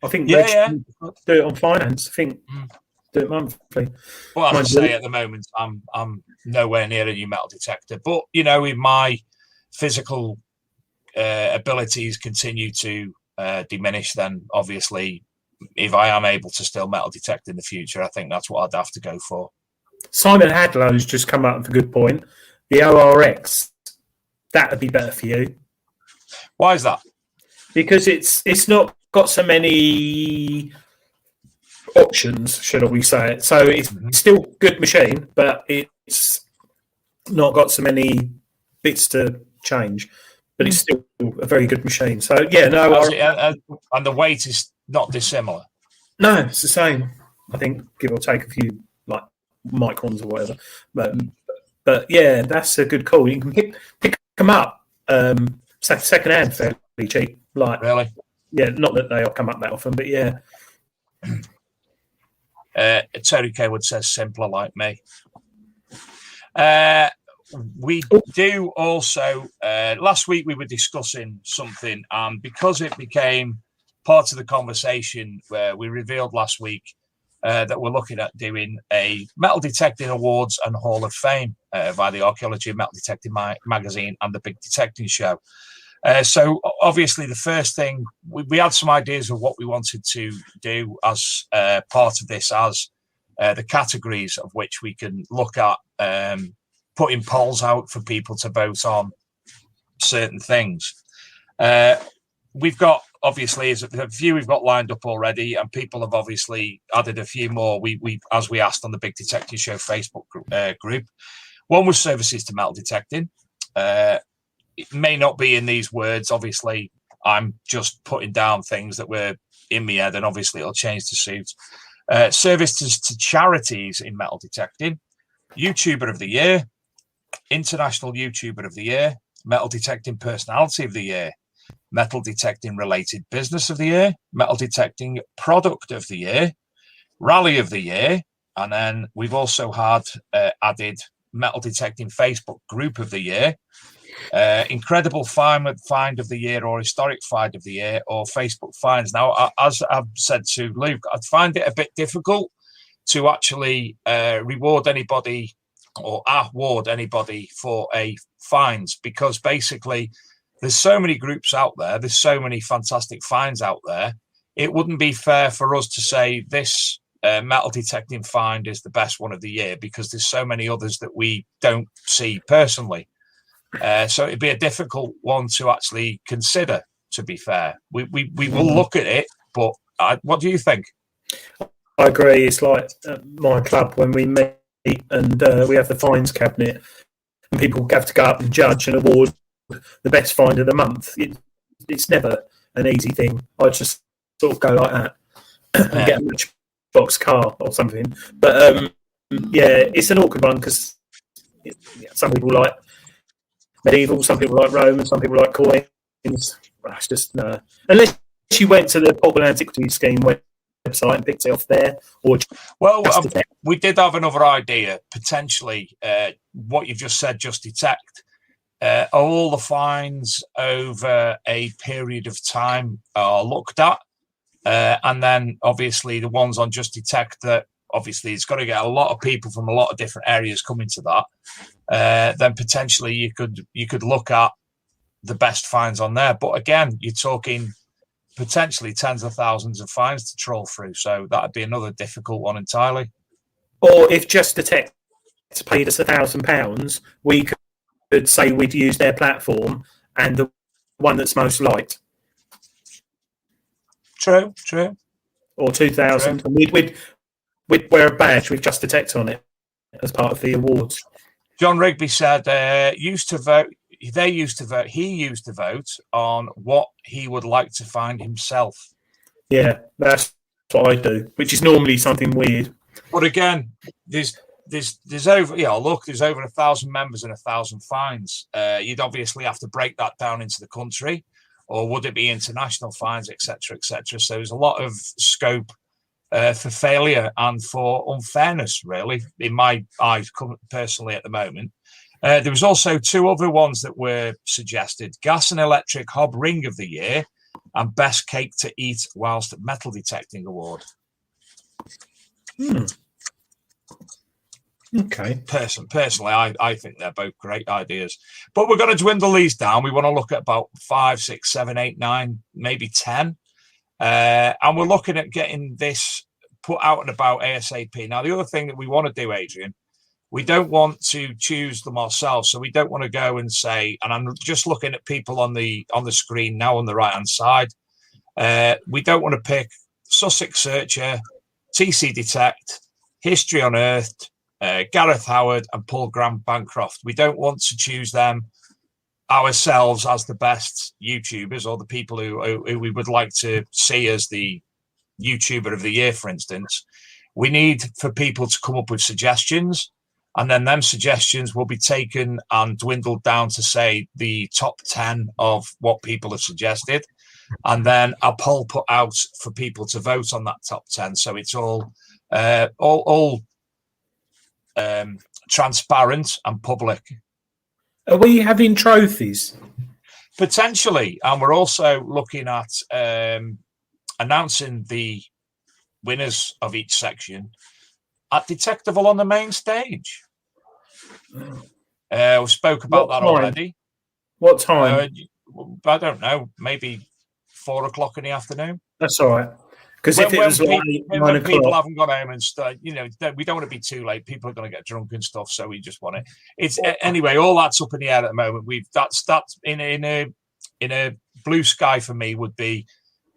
I think do it on finance. I think do it monthly. Well, I would say at the moment I'm nowhere near a new metal detector, but you know, if my physical abilities continue to diminish, then obviously if I am able to still metal detect in the future, I think that's what I'd have to go for. Simon Hadlow's just come up with a good point. The ORX, that would be better for you. Why is that? Because it's not got so many options, should we say it. So it's still a good machine, but it's not got so many bits to change. But it's still a very good machine. So, yeah, no. And the weight is not dissimilar. No, it's the same. I think, give or take a few, like, microns or whatever. But yeah, that's a good call. You can pick them up second hand fairly cheap. Like, really? Yeah, not that they come up that often, but yeah. Terry K would say simpler like me. We do also, last week we were discussing something, and because it became part of the conversation where we revealed last week that we're looking at doing a Metal Detecting Awards and Hall of Fame via the Archaeology of Metal Detecting magazine and the Big Detecting Show. So obviously the first thing, we had some ideas of what we wanted to do as part of this, as the categories of which we can look at putting polls out for people to vote on certain things. We've got, obviously, a few we've got lined up already, and people have obviously added a few more, as we asked on the Big Detecting Show Facebook group. One was services to metal detecting. It may not be in these words. Obviously, I'm just putting down things that were in my head, and obviously it'll change to suit. Services to charities in metal detecting, YouTuber of the Year, International YouTuber of the Year, Metal Detecting Personality of the Year, Metal Detecting Related Business of the Year, Metal Detecting Product of the Year, Rally of the Year, and then we've also had added Metal Detecting Facebook Group of the Year, Incredible Find of the Year, or Historic Find of the Year, or Facebook Finds. Now, as I've said to Luke, I'd find it a bit difficult to actually reward anybody or award anybody for a finds, because basically there's so many groups out there, there's so many fantastic finds out there. It wouldn't be fair for us to say this metal detecting find is the best one of the year, because there's so many others that we don't see personally. So it'd be a difficult one to actually consider, to be fair. We will look at it, but what do you think? I agree. It's like my club when we meet and we have the finds cabinet, and people have to go up and judge and award the best find of the month. It's never an easy thing. I just sort of go like that and get a matchbox car or something. But yeah, it's an awkward one because some people like medieval, some people like Rome, and some people like coins. It's just no. Unless you went to the Portable Antiquities Scheme website and picked it off there, or we did have another idea potentially. What you've just said, Just Detect, all the finds over a period of time are looked at, and then obviously the ones on Just Detect, that obviously it's got to get a lot of people from a lot of different areas coming to that. Then potentially you could look at the best finds on there, but again, you're talking potentially tens of thousands of finds to troll through, so that'd be another difficult one entirely. Or if Just Detect paid us £1,000, we could say we'd use their platform and the one that's most liked. True. Or 2,000, and we'd wear a badge with Just Detect on it as part of the awards. John Rigby said he used to vote on what he would like to find himself. Yeah, that's what I do, which is normally something weird. But again, there's over, there's over 1,000 members and 1,000 finds. You'd obviously have to break that down into the country, or would it be international finds, etc., etc. So there's a lot of scope for failure and for unfairness, really, in my eyes, personally, at the moment. There was also two other ones that were suggested: Gas and Electric Hob Ring of the Year and Best Cake to Eat Whilst Metal Detecting Award. Okay. Personally, I think they're both great ideas. But we're going to dwindle these down. We want to look at about 5, 6, 7, 8, 9, maybe 10. And we're looking at getting this put out and about ASAP. Now, the other thing that we want to do, Adrian, we don't want to choose them ourselves. So we don't want to go and say, and I'm just looking at people on the screen now on the right-hand side. We don't want to pick Sussex Searcher, TC Detect, History Unearthed, Gareth Howard, and Paul Graham Bancroft. We don't want to choose them ourselves as the best YouTubers or the people who we would like to see as the YouTuber of the year, for instance. We need for people to come up with suggestions, and then them suggestions will be taken and dwindled down to, say, the top 10 of what people have suggested. And then a poll put out for people to vote on that top 10. So it's all transparent and public. Are we having trophies? Potentially. And we're also looking at announcing the winners of each section at Detectable on the main stage. We spoke about that already. What time? I don't know. Maybe 4 o'clock in the afternoon. That's all right. Because if it was like 9 o'clock, people haven't got home and stuff, we don't want to be too late. People are going to get drunk and stuff, so we just want it. It's anyway. All that's up in the air at the moment. That's in a blue sky for me would be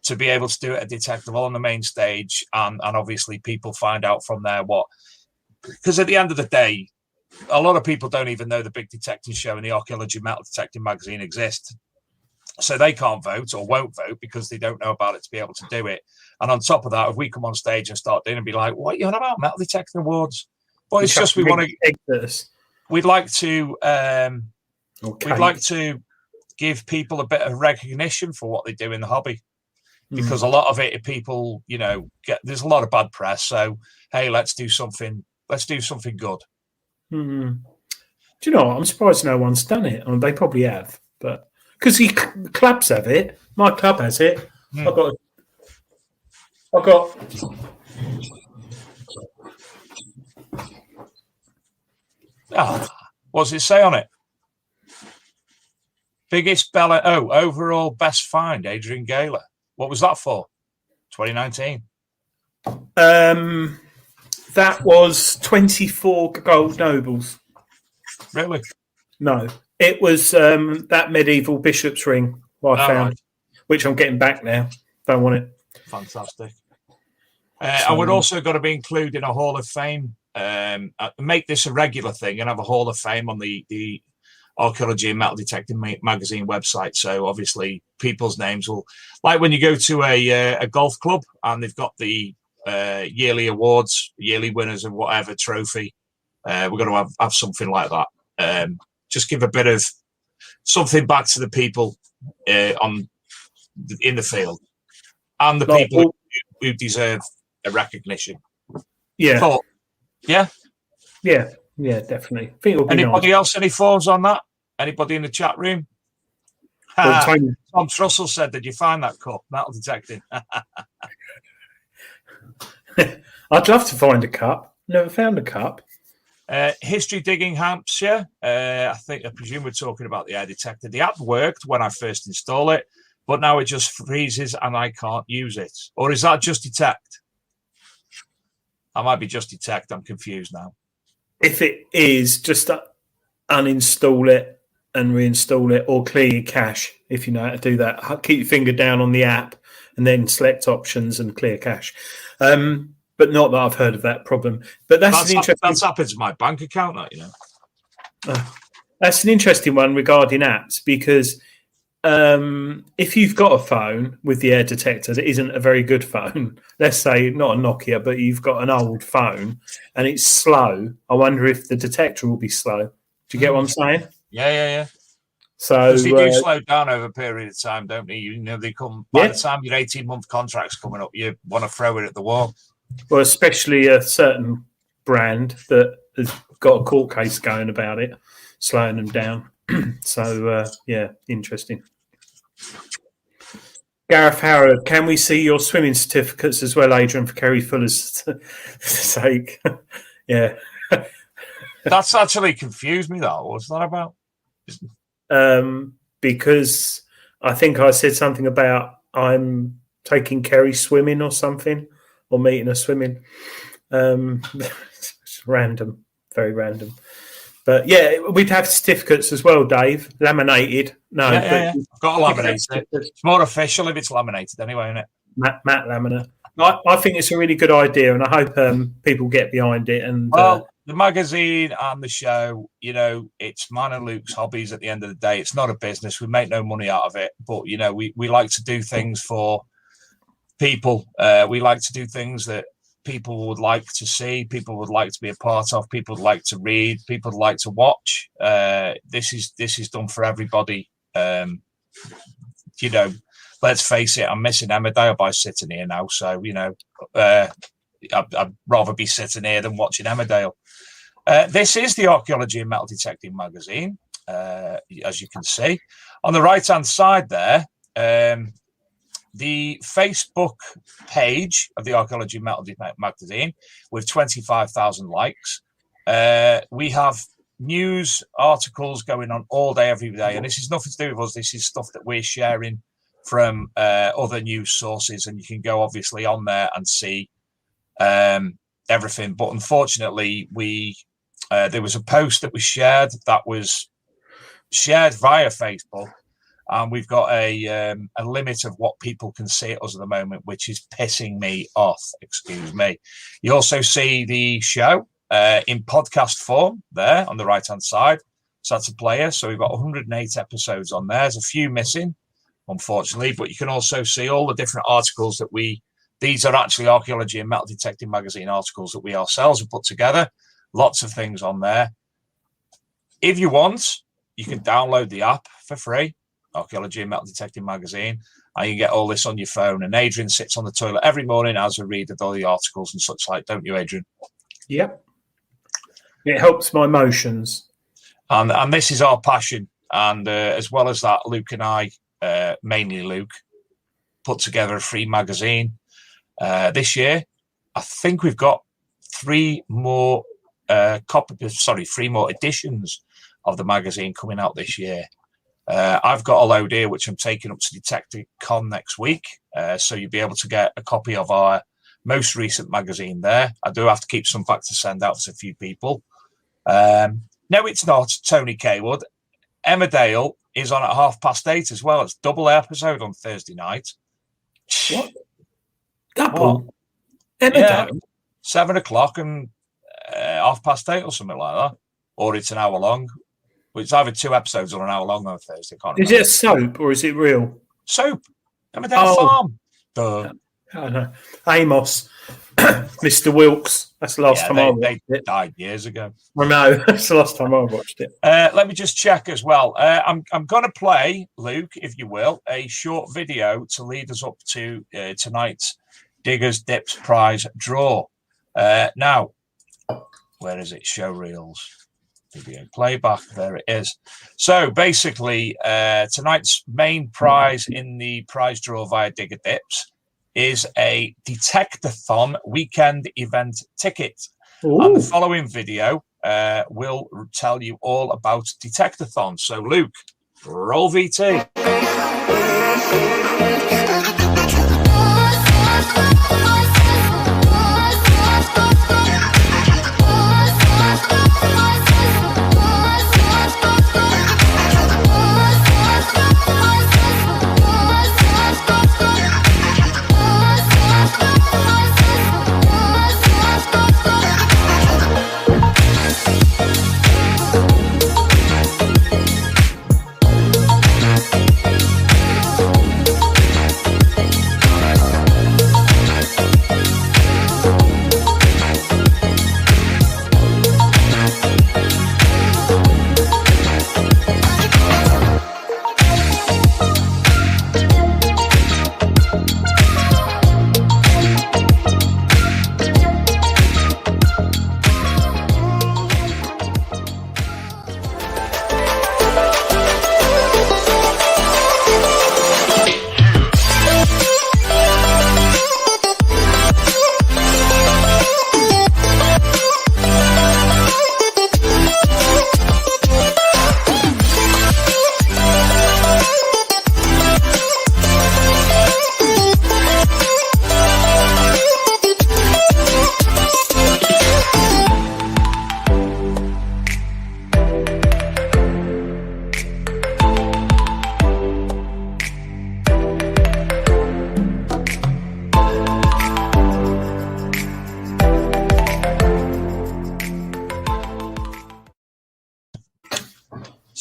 to be able to do it at Detectable on the main stage, and obviously people find out from there what. Because at the end of the day, a lot of people don't even know the Big Detecting Show and the Archaeology Metal Detecting magazine exist. So they can't vote or won't vote because they don't know about it to be able to do it. And on top of that, if we come on stage and start doing it and be like, what are you on about? Metal Detecting Awards? But it's just we want to. We'd like to. We'd like to give people a bit of recognition for what they do in the hobby, because a lot of it, people, there's a lot of bad press. So hey, let's do something. Let's do something good. Mm-hmm. Do you know what? I'm surprised no one's done it. I mean, they probably have, but because the clubs have it, my club has it. I've got. What's it say on it? Biggest Bella. Oh, overall best find, Adrian Gaylor. What was that for? 2019. That was 24 gold nobles. Really? No, it was that medieval bishop's ring I found, which I'm getting back now. Don't want it. Fantastic. I would also got to be included in a Hall of Fame. Make this a regular thing and have a Hall of Fame on the Archaeology and Metal Detecting magazine website. So obviously people's names will, like when you go to a golf club and they've got the yearly awards, yearly winners of whatever trophy. We're going to have something like that. Just give a bit of something back to the people in the field and the people who deserve a recognition. Yeah. Yeah, definitely. I think it'll be Anybody nice. else? Any thoughts on that? Anybody in the chat room? Tom Trussell said, "Did you find that cup? Metal detecting." I'd love to find a cup. Never found a cup. History digging Hampshire. I presume we're talking about the Air Detector. The app worked when I first installed it, but now it just freezes and I can't use it. Or is that just Detect? I might be just Detect. I'm confused now. If it is, just uninstall it and reinstall it, or clear your cache if you know how to do that. Keep your finger down on the app and then select options and clear cache. But not that I've heard of that problem. But that's an interesting. That's happened to my bank account, That's an interesting one regarding apps, because if you've got a phone with the Air Detector that isn't a very good phone, let's say not a Nokia, but you've got an old phone and it's slow, I wonder if the detector will be slow. Do you get what I'm saying? Yeah. So they do slow down over a period of time, don't they? They come by the time your 18-month contract's coming up, you want to throw it at the wall. Well, especially a certain brand that has got a court case going about it, slowing them down. So, interesting. Gareth Howard, can we see your swimming certificates as well, Adrian, for Kerry Fuller's sake? Yeah. That's actually confused me, though. What's that about? Because I think I said something about I'm taking Kerry swimming or something, or meeting her swimming. It's random, very random. But yeah, we'd have certificates as well, Dave. Laminated. No, yeah. I've got to laminate it. It's more official if it's laminated anyway, isn't it? Matte laminate. I think it's a really good idea, and I hope people get behind it. And well, the magazine and the show, you know, it's mine and Luke's hobbies at the end of the day. It's not a business. We make no money out of it. But, you know, we like to do things for people. We like to do things that people would like to see, people would like to be a part of, people would like to read, people would like to watch. This is done for everybody. You know, let's face it, I'm missing Emmerdale by sitting here now. So, you know, I'd rather be sitting here than watching Emmerdale. This is the Archaeology and Metal Detecting magazine, as you can see. On the right-hand side there, the Facebook page of the Archaeology and Metal Detecting magazine with 25,000 likes. We have news articles going on all day, every day. And this is nothing to do with us. This is stuff that we're sharing from other news sources. And you can go obviously on there and see everything. But unfortunately, there was a post that was shared via Facebook. And we've got a limit of what people can see at us at the moment, which is pissing me off. Excuse me. You also see the show in podcast form there on the right-hand side. So that's a player. So we've got 108 episodes on there. There's a few missing, unfortunately, but you can also see all the different articles that these are actually Archaeology and Metal Detecting magazine articles that we ourselves have put together. Lots of things on there. If you want, you can download the app for free. Archaeology and Metal Detecting magazine, and you get all this on your phone. And Adrian sits on the toilet every morning as a read of all the articles and such like, don't you, Adrian? Yep. It helps my emotions. And this is our passion. And as well as that, Luke and I, mainly Luke, put together a free magazine this year. I think we've got three more editions of the magazine coming out this year. I've got a load here, which I'm taking up to Detectorcon next week. So you'll be able to get a copy of our most recent magazine there. I do have to keep some back to send out to a few people. No, it's not Tony Kaywood. Emmerdale is on at 8:30 as well. It's double episode on Thursday night. What? Double? Emmerdale? Yeah, 7 o'clock and 8:30 or something like that. Or it's an hour long. It's either 2 episodes or an hour long on Thursday. Is it a soap or is it real? Soap. Emmerdale Farm. I don't know. Amos. Mr. Wilkes. That's the last time I watched it. They died years ago. I know. That's the last time I watched it. Let me just check as well. I'm going to play, Luke, if you will, a short video to lead us up to tonight's Diggers Dips prize draw. Now, where is it? Show reels. Video playback. There it is. So basically, tonight's main prize in the prize draw via Digger Dips is a Detectorcon weekend event ticket. Ooh. And the following video will tell you all about Detectorcon. So, Luke, roll VT.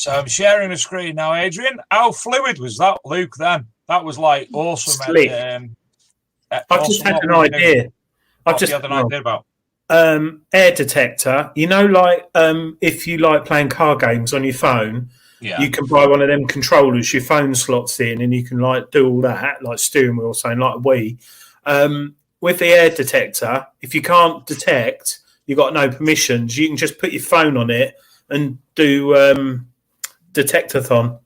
So I'm sharing the screen now, Adrian. How fluid was that, Luke, then? That was like awesome. Slick. I've just had an idea. What have you had an idea about? Air Detector. You know, like if you like playing car games on your phone, you can buy one of them controllers. Your phone slots in, and you can like do all that, like steering wheel, saying like a Wii. With the Air Detector, if you can't detect, you've got no permissions. You can just put your phone on it and do Detectorcon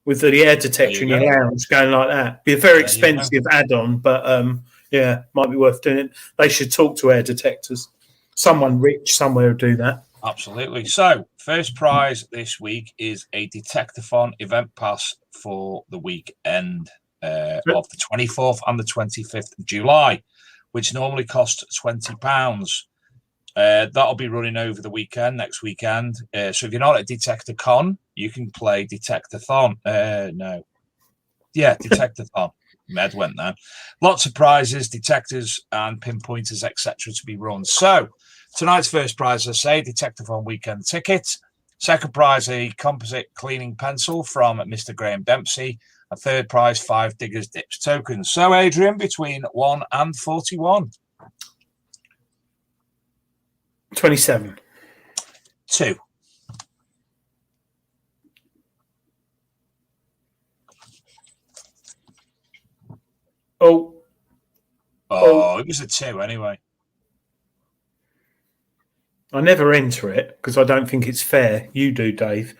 with the Air Detector in your lounge, going like that. Be a very expensive add-on, but might be worth doing it. They should talk to Air Detectors. Someone rich somewhere will do that. Absolutely. So, first prize this week is a Detectorcon event pass for the weekend of the 24th and the 25th of July, which normally costs £20. That'll be running over the weekend, next weekend. So if you're not at Detectorcon, you can play Detectorthon. Detectorthon. Med went there. Lots of prizes, detectors and pinpointers, etc. to be run. So tonight's first prize, as I say, Detectorthon weekend ticket. Second prize, a composite cleaning pencil from Mr. Graham Dempsey. And third prize, 5 Diggers Dips tokens. So, Adrian, between 1 and 41. 27. 2. Oh, it was a 2 anyway. I never enter it because I don't think it's fair. You do, Dave.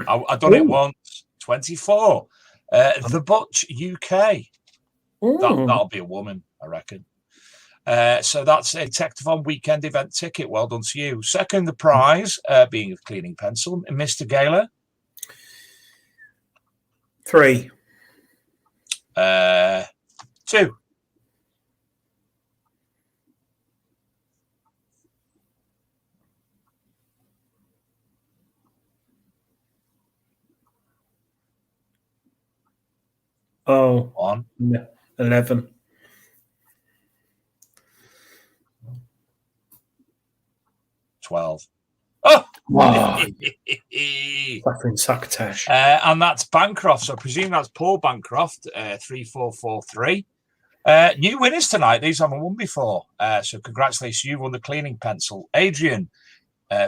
I done it once. 24. The Butch UK. That'll be a woman, I reckon. So that's a Detectorcon weekend event ticket. Well done to you. Second, the prize being a cleaning pencil. Mr. Gaylor? 3. 2. Oh, 1. 11. 12. Oh! Wow. Fucking succotash. And that's Bancroft. So I presume that's Paul Bancroft, 3443. New winners tonight. These haven't won before. So congratulations. You won the cleaning pencil. Adrian,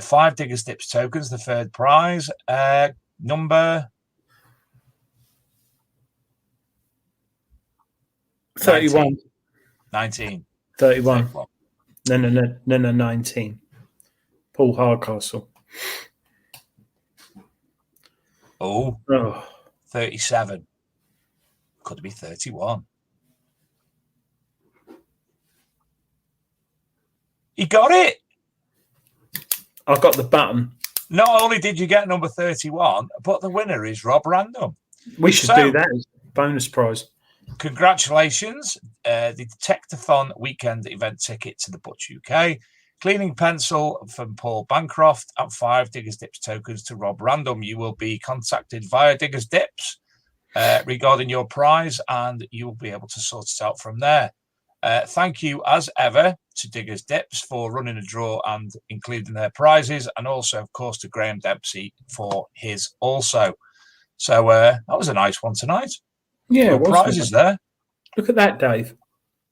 5 Diggers Dips tokens, the third prize. Number 31. 19. 31. No, 19. Paul Hardcastle. Oh. 37. Could be 31. He got it. I got the button. Not only did you get number 31, but the winner is Rob Random. We should do that as a bonus prize. Congratulations. The Detectorcon weekend event ticket to the Butch UK. Cleaning pencil from Paul Bancroft and 5 Diggers Dips tokens to Rob Random. You will be contacted via Diggers Dips regarding your prize, and you will be able to sort it out from there. Thank you, as ever, to Diggers Dips for running a draw and including their prizes, and also, of course, to Graham Dempsey for his also. So that was a nice one tonight. Yeah, prizes there. Look at that, Dave.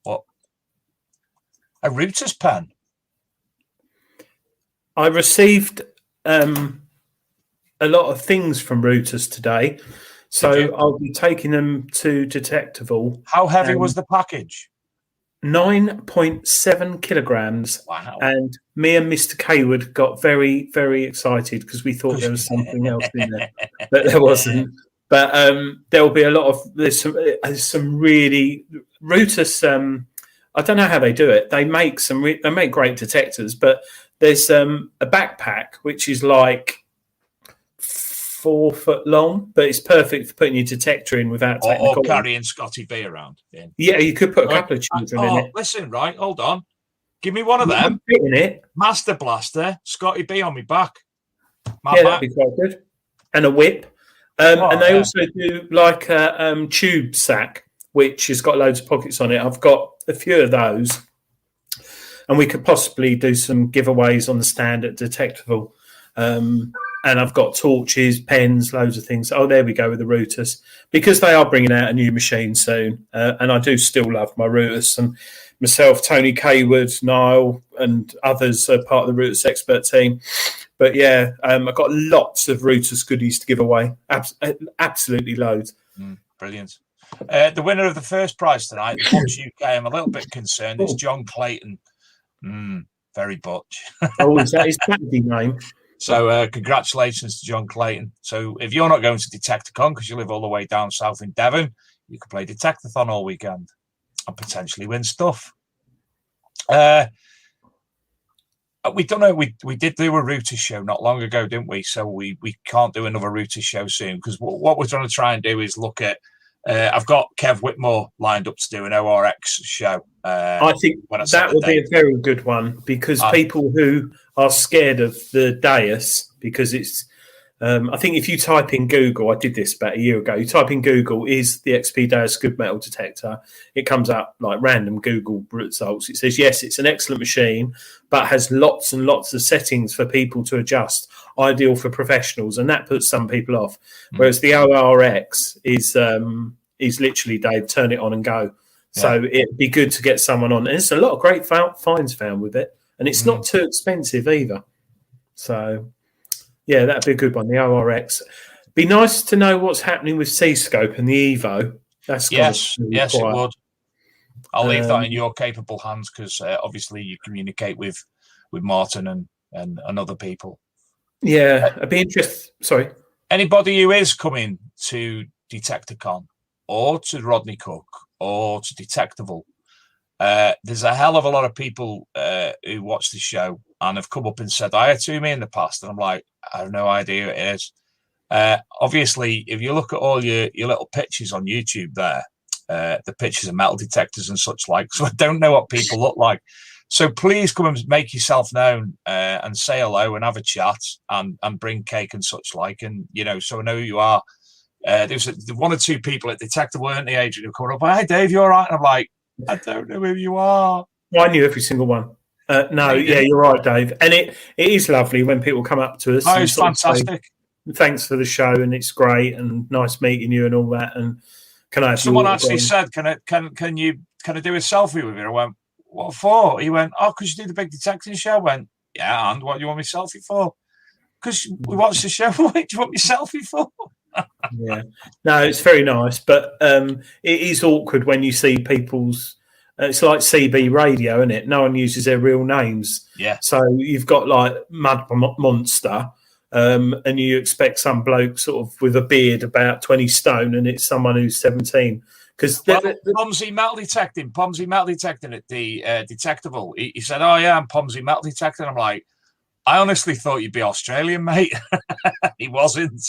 What? A Reuters pen. I received a lot of things from Reuters today, so I'll be taking them to Detectival. How heavy was the package? 9.7 kilograms. Wow. And me and Mr. Kaywood got very, very excited because we thought there was something else in there, but there wasn't. But there will be a lot of there's some really Reuters. I don't know how they do it. They make they make great detectors, but there's a backpack which is like 4 foot long, but it's perfect for putting your detector in without taking or carrying Scotty B around. Yeah, you could put a couple of children in it. Listen, right, hold on. Give me one of them. In it. Master Blaster, Scotty B on me back. That'd be quite good. And a whip. And they also do like a tube sack, which has got loads of pockets on it. I've got a few of those. And we could possibly do some giveaways on the stand at Detectable. and I've got torches, pens, loads of things. Oh, there we go with the routers, because they are bringing out a new machine soon, and I do still love my routers. And myself, Tony Kaywood, Niall, and others are part of the routers expert team. But yeah, I've got lots of routers goodies to give away. Absolutely loads. Brilliant. The winner of the first prize tonight, the Butch UK, I'm a little bit concerned. It's John Clayton. Very Butch. Oh, is that his Saturday name? So congratulations to John Clayton. So if you're not going to Detectorcon because you live all the way down south in Devon, you can play Detectathon all weekend and potentially win stuff. We don't know. We did do a router show not long ago, didn't we? So we can't do another router show soon, because what we're trying to try and do is look at. I've got Kev Whitmore lined up to do an ORX show. I think that would be a very good one, because people who are scared of the dais, because it's. I think if you type in Google, I did this about a year ago. You type in Google, is the XP Dais good metal detector? It comes up like random Google results. It says, yes, it's an excellent machine, but has lots and lots of settings for people to adjust, ideal for professionals. And that puts some people off. Whereas the ORX is literally, Dave, turn it on and go. Yeah. So it'd be good to get someone on. And there's a lot of great finds found with it. And it's not too expensive either. So... yeah, that'd be a good one. The ORX. Be nice to know what's happening with C-Scope and the Evo. That's yes, it would. I'll leave that in your capable hands, because obviously you communicate with Martin and other people. Yeah, I'd be interested. Sorry, anybody who is coming to Detectorcon or to Rodney Cook or to Detectable, there's a hell of a lot of people who watch the show and have come up and said hi to me in the past, and I'm like, I have no idea who it is. Obviously, if you look at all your little pictures on YouTube there, the pictures of metal detectors and such like, so I don't know what people look like. So please come and make yourself known and say hello and have a chat and bring cake and such like, and so I know who you are. There's one or two people at Detector, weren't they, Adrian, who come up, hi Dave, you all right? And I'm like, I don't know who you are. I knew every single one. No, yeah, you're right, Dave. And it is lovely when people come up to us. Oh, it's fantastic. Say, thanks for the show, and it's great, and nice meeting you, and all that. And can I have someone actually said, can I do a selfie with you? I went, what for? He went, oh, because you do the big detecting show. I went, yeah, and what do you want me selfie for? Because we watched the show. What do you want me selfie for? Yeah, no, it's very nice, but it is awkward when you see people's. It's like CB radio, isn't it? No one uses their real names. Yeah. So you've got like Mud Monster, and you expect some bloke sort of with a beard about 20 stone, and it's someone who's 17. Because Pomsy Metal Detecting at the Detectable. He said, oh yeah, I'm Pomsy Metal Detecting. I'm like, I honestly thought you'd be Australian, mate. He wasn't.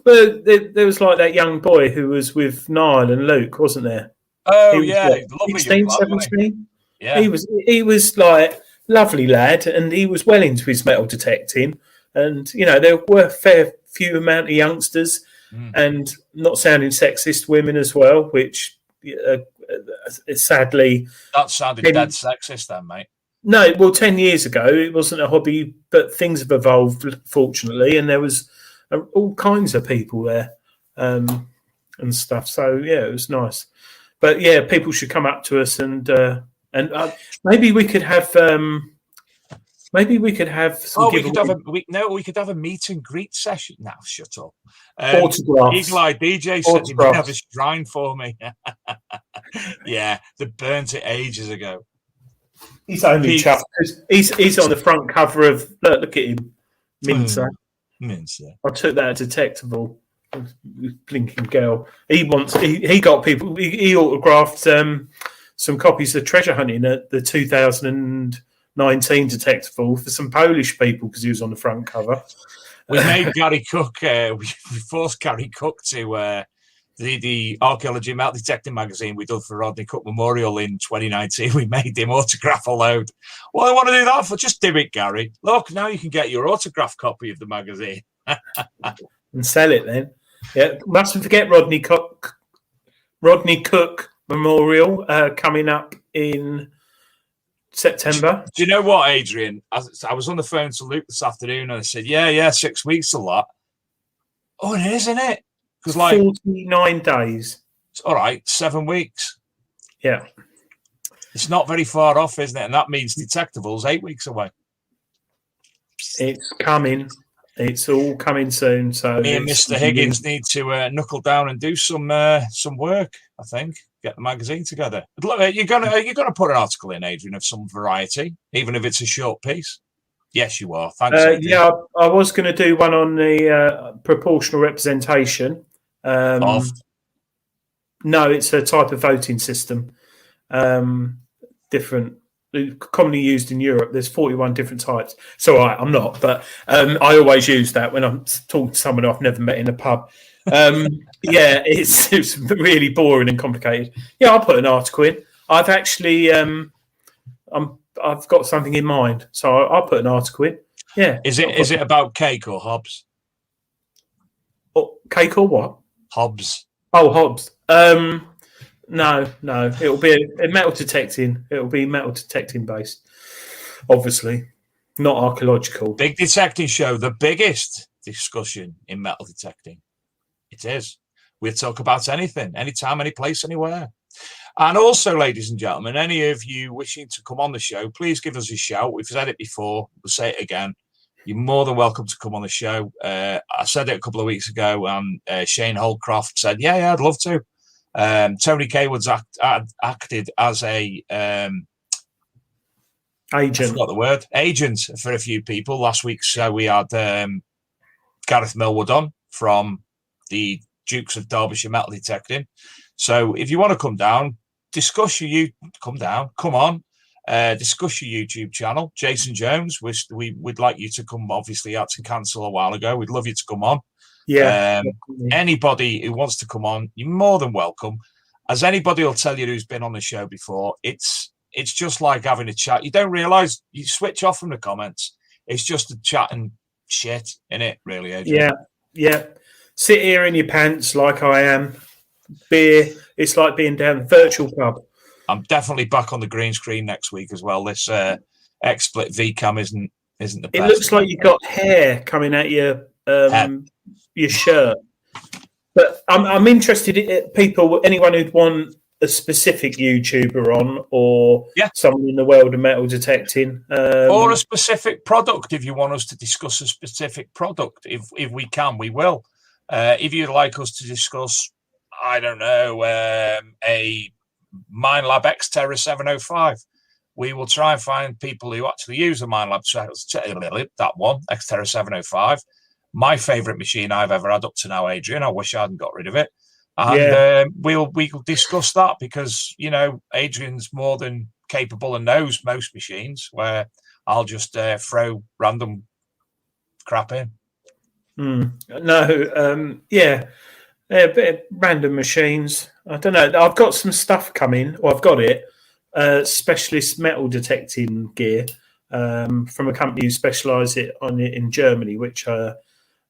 But there was like that young boy who was with Niall and Luke, wasn't there? Oh, yeah. Lovely 16, 17. Yeah. He was like lovely lad, and he was well into his metal detecting. And, there were a fair few amount of youngsters and, not sounding sexist, women as well, which sadly... That sounded dead sexist then, mate. No, well, 10 years ago, it wasn't a hobby, but things have evolved, fortunately, and there was all kinds of people there and stuff. So, yeah, it was nice. But yeah, people should come up to us and maybe we could have some. We could have a meet and greet session. Now, shut up. Autographs. Eagle Eye DJ said he might have a shrine for me. Yeah, they burnt it ages ago. He's only chuffed. He's on the front cover of. Look at him, Mincer. Mincer. I took that as Detectable. Blinking girl. He got people. He autographed some copies of Treasure Hunting at the 2019 Detectable for some Polish people because he was on the front cover. We made Gary Cook. We forced Gary Cook to the Archaeology Metal Detecting magazine we did for Rodney Cook Memorial in 2019. We made him autograph a load. Well, I want to do that for. Just do it, Gary. Look, now you can get your autograph copy of the magazine and sell it then. Yeah, mustn't forget Rodney Cook Memorial coming up in September. Do you know what, Adrian? I was on the phone to Luke this afternoon, and I said, "Yeah, 6 weeks a lot." Oh, it is, isn't it? Because 49 days. All right, 7 weeks. Yeah. It's not very far off, isn't it? And that means Detectables 8 weeks away. It's coming. It's all coming soon. So Me and Mr. Higgins need to knuckle down and do some work. I think get the magazine together. But look, are you gonna put an article in, Adrian, of some variety, even if it's a short piece? Yes, you are. Thanks. Yeah, I was going to do one on the proportional representation. Of? No, it's a type of voting system. Different, commonly used in Europe. There's 41 different types. So I'm not, but I always use that when I'm talking to someone I've never met in a pub. Yeah, it's really boring and complicated. Yeah, I'll put an article in. I've actually, I've got something in mind, so I'll put an article in. Yeah. Is it about cake or Hobbs? Oh, cake or what? Hobbs. Oh, Hobbs. No. It'll be a metal detecting. It'll be metal detecting based, obviously, not archaeological. Big detecting show, the biggest discussion in metal detecting. It is. We'll talk about anything, anytime, any place, anywhere. And also, ladies and gentlemen, any of you wishing to come on the show, please give us a shout. We've said it before. We'll say it again. You're more than welcome to come on the show. I said it a couple of weeks ago, and Shane Holcroft said, yeah, I'd love to. Tony Kaywood's acted as a agent. I forgot the word. Agent for a few people. Last week, so we had Gareth Millwood on from the Dukes of Derbyshire Metal Detecting. So if you want to come down, discuss come on. Discuss your YouTube channel. Jason Jones, we'd like you to come. Obviously, had to cancel a while ago. We'd love you to come on. Yeah. Anybody who wants to come on, you're more than welcome. As anybody will tell you who's been on the show before, it's just like having a chat. You don't realise you switch off from the comments. It's just a chat and shit, innit, really, Adrian? Yeah. Sit here in your pants like I am. Beer. It's like being down virtual pub. I'm definitely back on the green screen next week as well. This XSplit VCam isn't the best. It looks like you've got hair coming out your shirt. But I'm interested in people, anyone who'd want a specific YouTuber on, or someone in the world of metal detecting, or a specific product. If you want us to discuss a specific product, if we can, we will. If you'd like us to discuss, I don't know, a Minelab Xterra 705, we will try and find people who actually use the Minelab that one, Xterra 705. My favourite machine I've ever had up to now, Adrian. I wish I hadn't got rid of it. And we'll discuss that because, you know, Adrian's more than capable and knows most machines, where I'll just throw random crap in. Random machines. I don't know. I've got some stuff coming, or I've got it. Specialist metal detecting gear from a company who specialise in Germany, which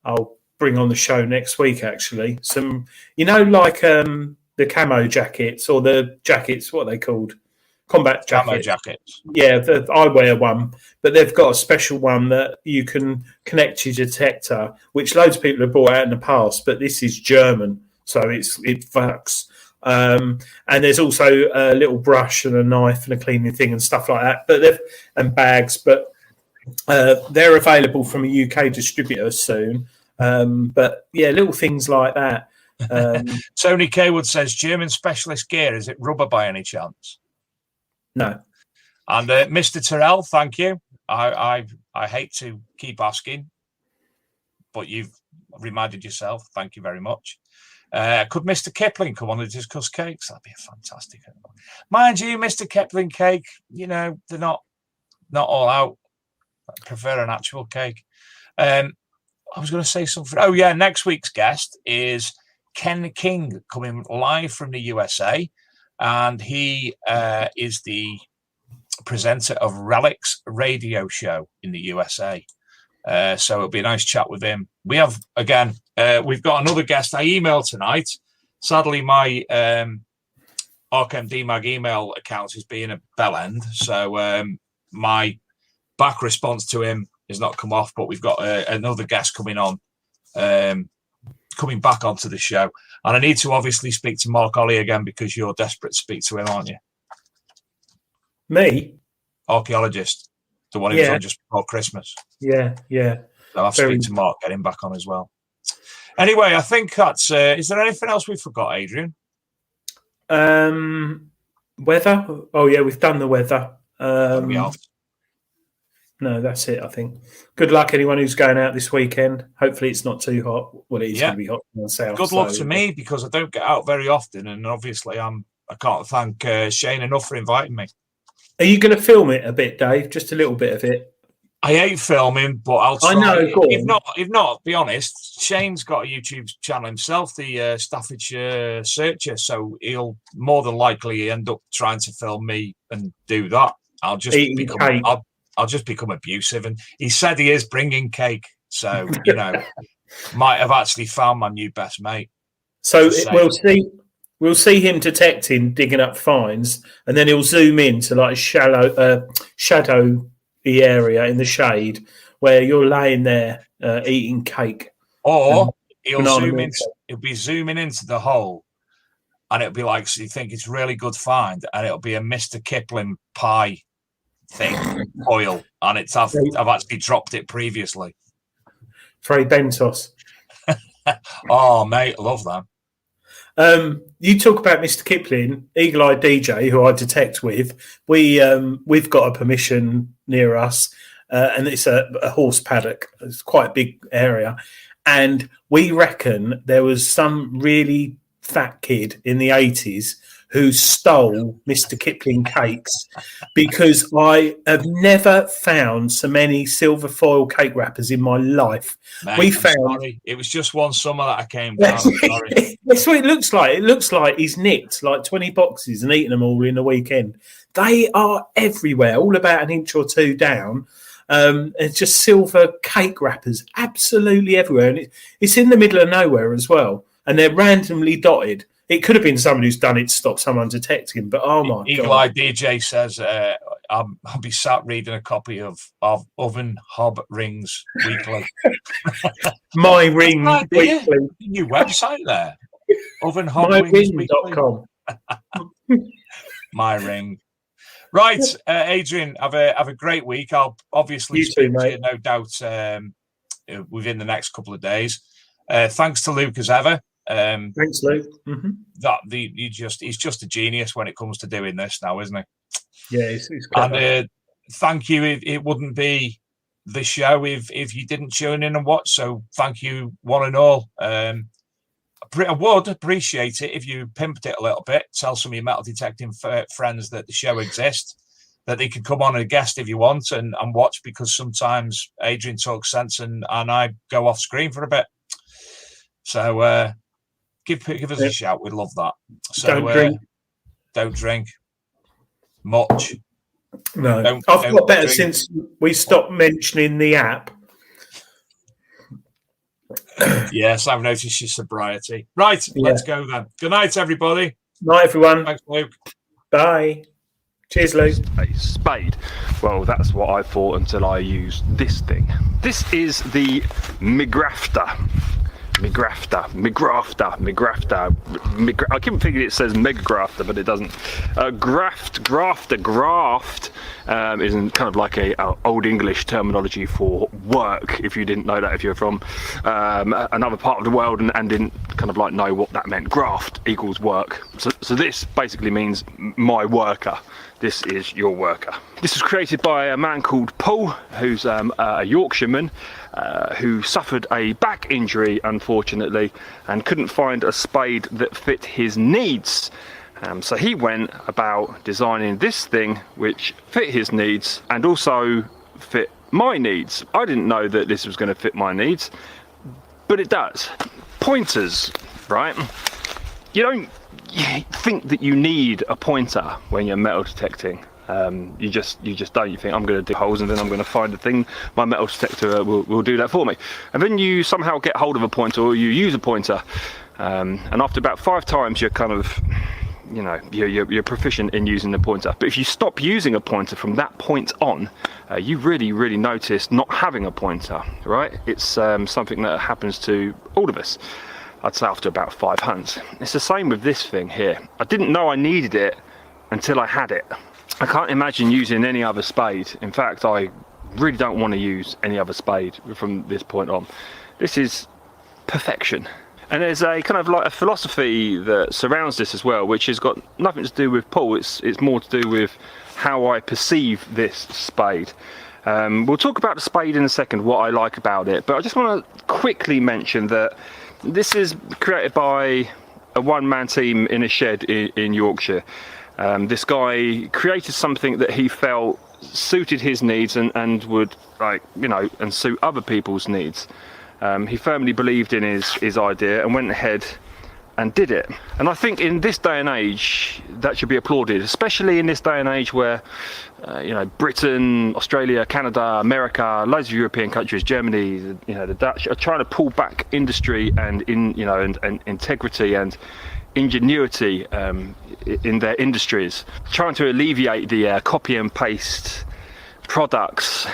I'll bring on the show next week. Actually, some like the camo jackets or the jackets. What are they called? Combat jackets. Camo jackets. Yeah, I wear one, but they've got a special one that you can connect to your detector, which loads of people have bought out in the past. But this is German, so it fucks. And there's also a little brush and a knife and a cleaning thing and stuff like that. But and bags, but they're available from a UK distributor soon. But yeah, little things like that. Tony Kaywood says German specialist gear. Is it rubber by any chance? No. And Mr. Terrell, thank you. I hate to keep asking, but you've reminded yourself. Thank you very much. Could Mr. Kipling come on and discuss cakes? That'd be a fantastic. Mind you, Mr. Kipling cake, you know, they're not all out. I prefer an actual cake. I was going to say something. Oh, yeah, next week's guest is Ken King, coming live from the USA. And he is the presenter of Relics radio show in the USA. So it'll be a nice chat with him. We have, again, we've got another guest I emailed tonight. Sadly, my ArkMDMag email account is being a bell end. So my back response to him has not come off, but we've got another guest coming on, coming back onto the show. And I need to obviously speak to Mark Ollie again because you're desperate to speak to him, aren't you? Me? Archaeologist. The one who was on just before Christmas. Yeah. So I'll speak to Mark, get him back on as well. Anyway, I think that's... is there anything else we forgot, Adrian? Weather? Oh, yeah, we've done the weather. No, that's it, I think. Good luck, anyone who's going out this weekend. Hopefully it's not too hot. Well, it is going to be hot in the south. Good luck to me, because I don't get out very often, and obviously I can't thank Shane enough for inviting me. Are you going to film it a bit, Dave? Just a little bit of it? I hate filming, but I'll try. I know, if not, be honest, Shane's got a YouTube channel himself, the Staffordshire Searcher, so he'll more than likely end up trying to film me and do that. I'll just become abusive. And he said he is bringing cake, so might have actually found my new best mate. So we'll see him detecting, digging up finds, and then he'll zoom into like a shadow area in the shade where you're laying there eating cake. Or he'll be zooming into the hole, and it'll be like, so you think it's really good find, and it'll be a Mr. Kipling pie thing, oil, and I've actually dropped it previously. Frey Bentos. Oh, mate, I love that. You talk about Mr. Kipling, Eagle Eye DJ, who I detect with. We've got a permission near us, and it's a horse paddock. It's quite a big area, and we reckon there was some really fat kid in the 80s who stole Mr. Kipling cakes, because I have never found so many silver foil cake wrappers in my life. Mate, sorry. It was just one summer that I came down. Sorry. That's what it looks like. It looks like he's nicked like 20 boxes and eaten them all in a weekend. They are everywhere, all about an inch or two down. It's just silver cake wrappers absolutely everywhere. And it's in the middle of nowhere as well. And they're randomly dotted. It could have been someone who's done it to stop someone detecting, but oh my God. Eagle Eye DJ says, I'll be sat reading a copy of Oven Hob Rings Weekly. My Ring Weekly. New website there. Oven Hob Rings Weekly. My Ring. Right, Adrian, have a great week. I'll obviously speak to you, no doubt, within the next couple of days. Thanks to Luke as ever. Thanks, Luke. Mm-hmm. He's just a genius when it comes to doing this now, isn't he? Yeah, he's clever. And thank you. It wouldn't be the show if you didn't tune in and watch. So thank you, one and all. I would appreciate it if you pimped it a little bit. Tell some of your metal detecting friends that the show exists, that they can come on as a guest if you want and watch, because sometimes Adrian talks sense and I go off screen for a bit. So give us a shout. We'd love that. So don't drink much. No, I've got better since we stopped mentioning the app. Yes, I've noticed your sobriety. Right, Let's go then. Good night, everybody. Night, everyone. Thanks, Luke. Bye. Cheers, Luke. A spade. Well, that's what I thought until I used this thing. This is the Migrafter. I keep thinking it says Megagrafter, but it doesn't. Graft is kind of like a old English terminology for work, if you didn't know that, if you're from another part of the world and didn't kind of like know what that meant. Graft equals work. So this basically means my worker. This is your worker. This was created by a man called Paul, who's a Yorkshireman, who suffered a back injury, unfortunately, and couldn't find a spade that fit his needs. So he went about designing this thing which fit his needs and also fit my needs. I didn't know that this was going to fit my needs, but it does. Pointers, right? You don't think that you need a pointer when you're metal detecting. You just don't. You think, I'm going to dig holes and then I'm going to find a thing. My metal detector will do that for me. And then you somehow get hold of a pointer, or you use a pointer, and after about 5 times you're kind of you know, you're proficient in using the pointer. But if you stop using a pointer from that point on, you really notice not having a pointer, right? It's something that happens to all of us. I'd say after about 5 hunts. It's the same with this thing here. I didn't know I needed it until I had it. I can't imagine using any other spade. In fact, I really don't want to use any other spade from this point on. This is perfection. And there's a kind of like a philosophy that surrounds this as well, which has got nothing to do with Paul. It's more to do with how I perceive this spade. We'll talk about the spade in a second, what I like about it, but I just want to quickly mention that this is created by a one-man team in a shed in Yorkshire. This guy created something that he felt suited his needs and would, like, you know, and suit other people's needs. He firmly believed in his idea and went ahead and did it. And I think in this day and age, that should be applauded, especially in this day and age where, you know, Britain, Australia, Canada, America, loads of European countries, Germany, you know, the Dutch are trying to pull back industry and and integrity and ingenuity in their industries, trying to alleviate the copy and paste products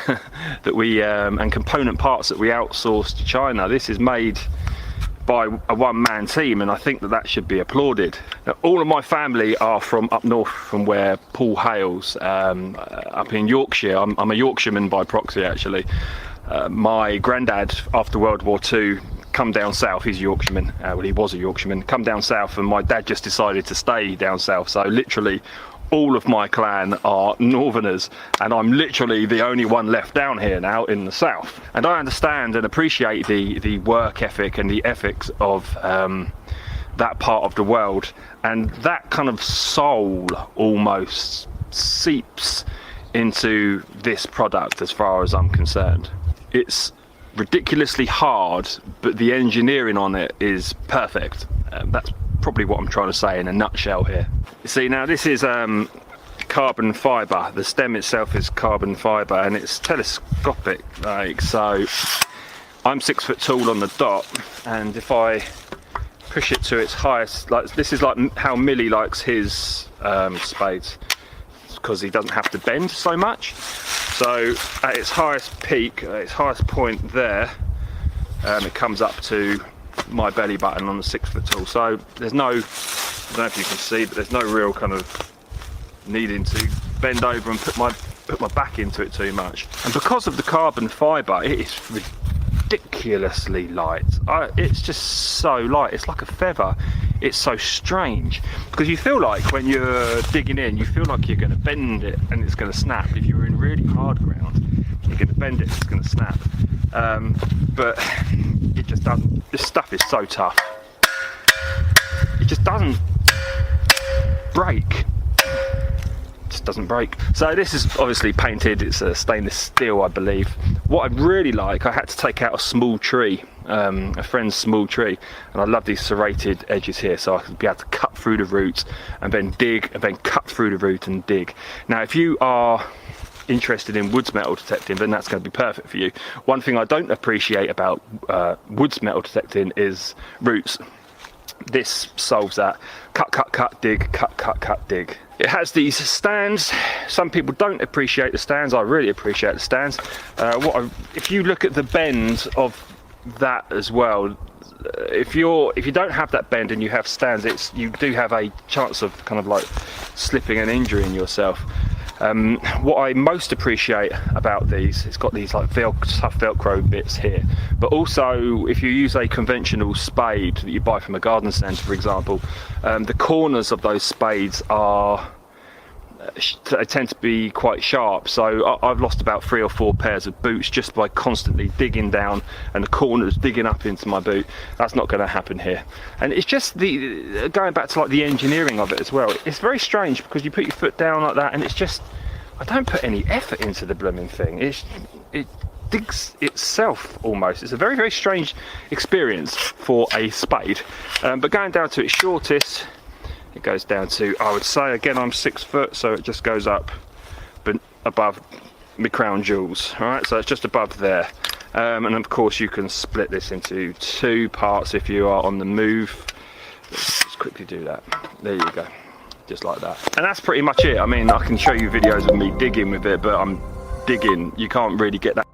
that we and component parts that we outsource to China. This is made by a one-man team, and I think that should be applauded. Now, all of my family are from up north, from where Paul hails, up in Yorkshire. I'm a Yorkshireman by proxy, actually. My granddad, after World War II, come down south. He's a Yorkshireman. Well, he was a Yorkshireman. Come down south, and my dad just decided to stay down south. So literally all of my clan are northerners, and I'm literally the only one left down here now in the south. And I understand and appreciate the work ethic and the ethics of that part of the world, and that kind of soul almost seeps into this product as far as I'm concerned. It's ridiculously hard, but the engineering on it is perfect. That's probably what I'm trying to say in a nutshell here. You see, now this is carbon fibre. The stem itself is carbon fibre, and it's telescopic, like so. I'm 6 foot tall on the dot, and if I push it to its highest, like this is like how Millie likes his spades, because he doesn't have to bend so much. So at its highest peak, at its highest point there, it comes up to my belly button on the 6 foot tall. So there's no, I don't know if you can see, but there's no real kind of needing to bend over and put my back into it too much. And because of the carbon fibre, it is ridiculously light. It's just so light. It's like a feather. It's so strange, because you feel like when you're digging in, you feel like you're going to bend it and it's going to snap. If you're in really hard ground, you're going to bend it, it's going to snap. But it just doesn't. This stuff is so tough. It just doesn't break. Just doesn't break. So this is obviously painted. It's a stainless steel, I believe. What I really like, I had to take out a small tree, a friend's small tree, and I love these serrated edges here, so I could be able to cut through the roots and then dig, and then cut through the root and dig. Now, if you are interested in woods metal detecting, then that's going to be perfect for you. One thing I don't appreciate about woods metal detecting is roots. This solves that. Cut, dig, cut, dig. It has these stands. Some people don't appreciate the stands. I really appreciate the stands. If you look at the bend of that as well, if you don't have that bend and you have stands, you do have a chance of kind of like slipping and injuring yourself. What I most appreciate about these, it's got these like tough Velcro bits here, but also if you use a conventional spade that you buy from a garden centre, for example, the corners of those spades they tend to be quite sharp. So I've lost about 3 or 4 pairs of boots just by constantly digging down and the corners digging up into my boot. That's not going to happen here. And it's just going back to like the engineering of it as well. It's very strange because you put your foot down like that and it's just, I don't put any effort into the blooming thing. It digs itself almost. It's a very, very strange experience for a spade. But going down to its shortest, it goes down to, I would say, again, I'm 6 foot, so it just goes up above my crown jewels. All right, so it's just above there. And of course, you can split this into 2 parts if you are on the move. Let's just quickly do that. There you go. just like that. And that's pretty much it. I mean, I can show you videos of me digging with it, but I'm digging. You can't really get that.